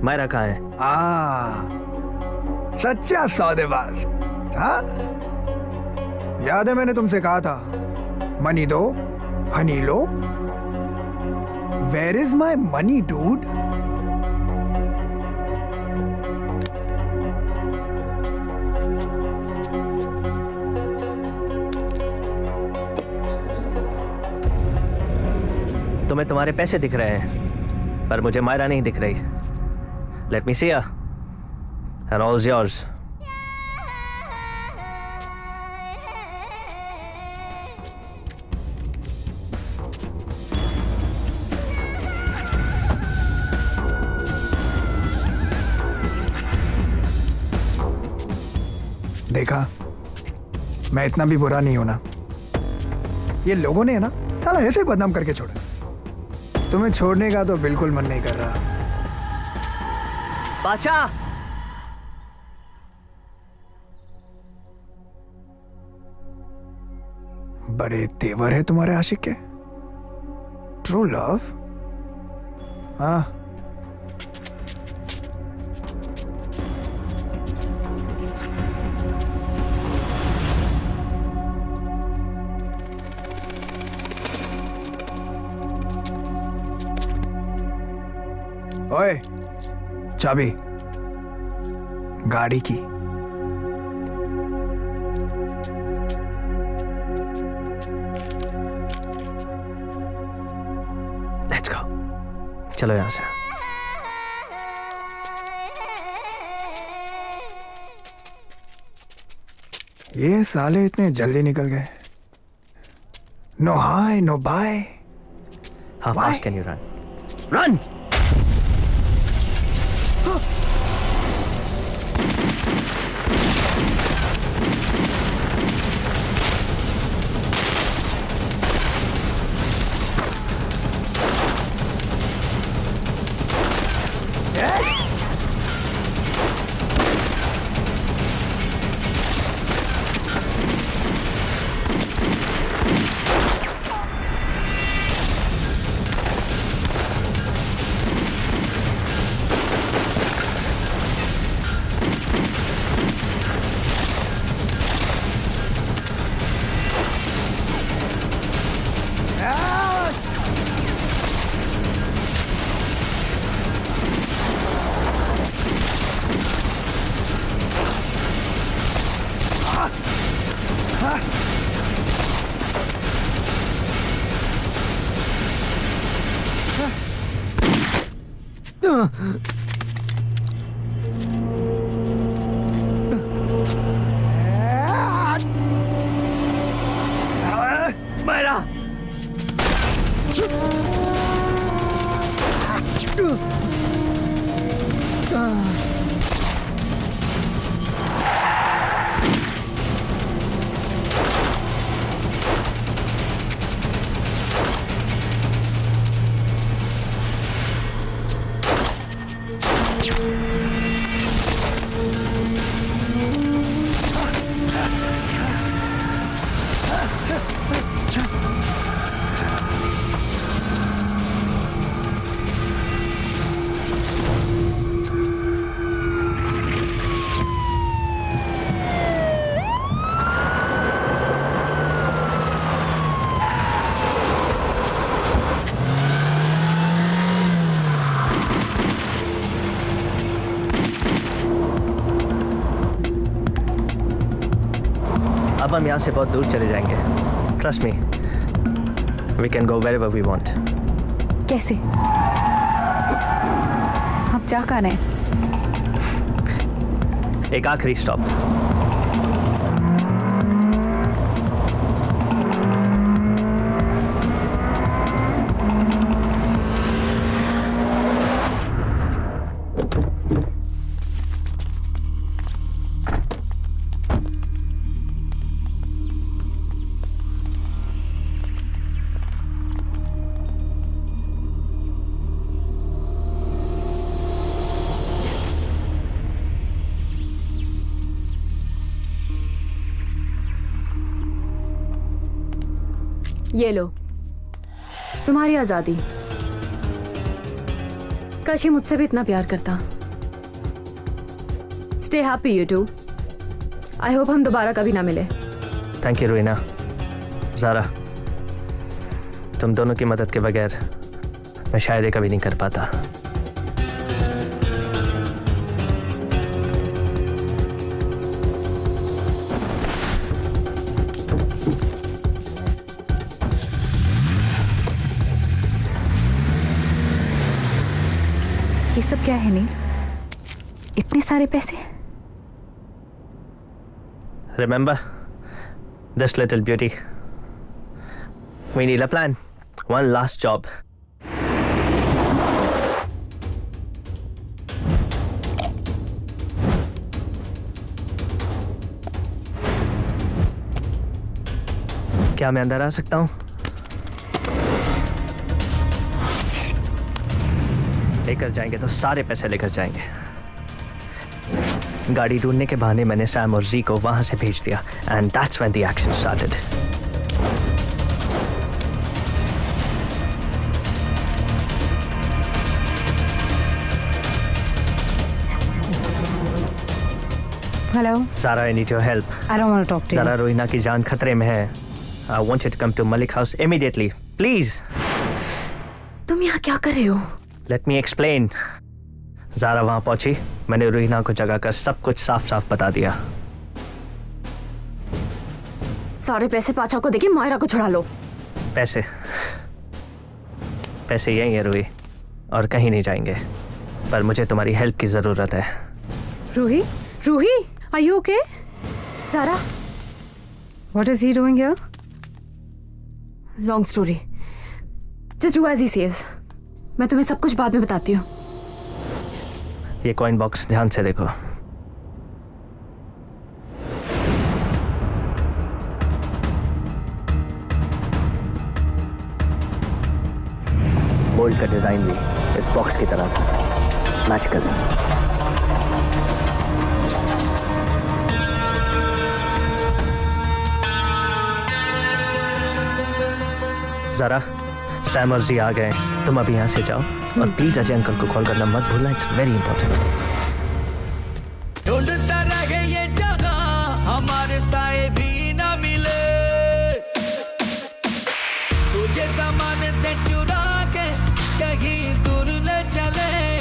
मायरा कहाँ है? सच्चा सौदेबाज। हाँ, याद है मैंने तुमसे कहा था मनी दो हनी लो। Where is my money dude? तुम्हें तुम्हारे पैसे दिख रहे हैं, पर मुझे मायरा नहीं दिख रही। Let me see her and all's yours. देखा, मैं इतना भी बुरा नहीं हूं ना। ये लोगों ने है ना साला ऐसे बदनाम करके छोड़ा। तुम्हें छोड़ने का तो बिल्कुल मन नहीं कर रहा। पाचा, बड़े तेवर है तुम्हारे आशिक के। True love. हाँ, ओए, चाबी गाड़ी की। लेट्स गो, चलो यहां से। ये साले इतने जल्दी निकल गए। No hi no bye. How fast can you run? Run! Myra, अब हम यहाँ से बहुत दूर चले जाएंगे। Trust me, we can go wherever we want. कैसे? आप जा कहाँ रहे हैं? एक आखिरी स्टॉप। ये लो तुम्हारी आजादी। काश ये मुझसे भी इतना प्यार करता। Stay happy you too. I hope हम दोबारा कभी ना मिले। Thank you रूहिना। ज़ारा, तुम दोनों की मदद के बगैर मैं शायद ये कभी नहीं कर पाता। क्या है नील, इतने सारे पैसे? Remember this little beauty? We need a plan. One last job. क्या मैं अंदर आ सकता हूँ? लेकर जाएंगे तो सारे पैसे लेकर जाएंगे। गाड़ी ढूंढने के बहाने मैंने सैम और जी को वहां से भेज दिया and that's when the action started. Hello Zara, I need your help. I don't want to talk to Zara, Rohina की जान खतरे में है। I want you to come to Malik house immediately. Please. तुम यहाँ क्या कर रहे हो? Let me explain. Zara वहां पहुंची, मैंने रोहिना को जगाकर सब कुछ साफ साफ बता दिया। सारे पैसे पाचा को देके मायरा को छुड़ा लो। पैसे पैसे यही है रूही, और कहीं नहीं जाएंगे, पर मुझे तुम्हारी हेल्प की जरूरत है। Ruhi, Ruhi, are you okay? Sara, what is he doing here? Long story, just do as he says. मैं तुम्हें सब कुछ बाद में बताती हूँ। ये कॉइन बॉक्स ध्यान से देखो। बोल्ट का डिजाइन भी इस बॉक्स की तरह था, मैजिकल। जरा सैम और जी आ गए, तुम अभी यहाँ से जाओ और प्लीज अजय अंकल को कॉल करना मत भूलना, इट्स वेरी इंपॉर्टेंट। ढूंढता रहे ये जगह हमारे साए भी ना मिले, तुझे सामान से चुरा के कहीं दूर ले चले।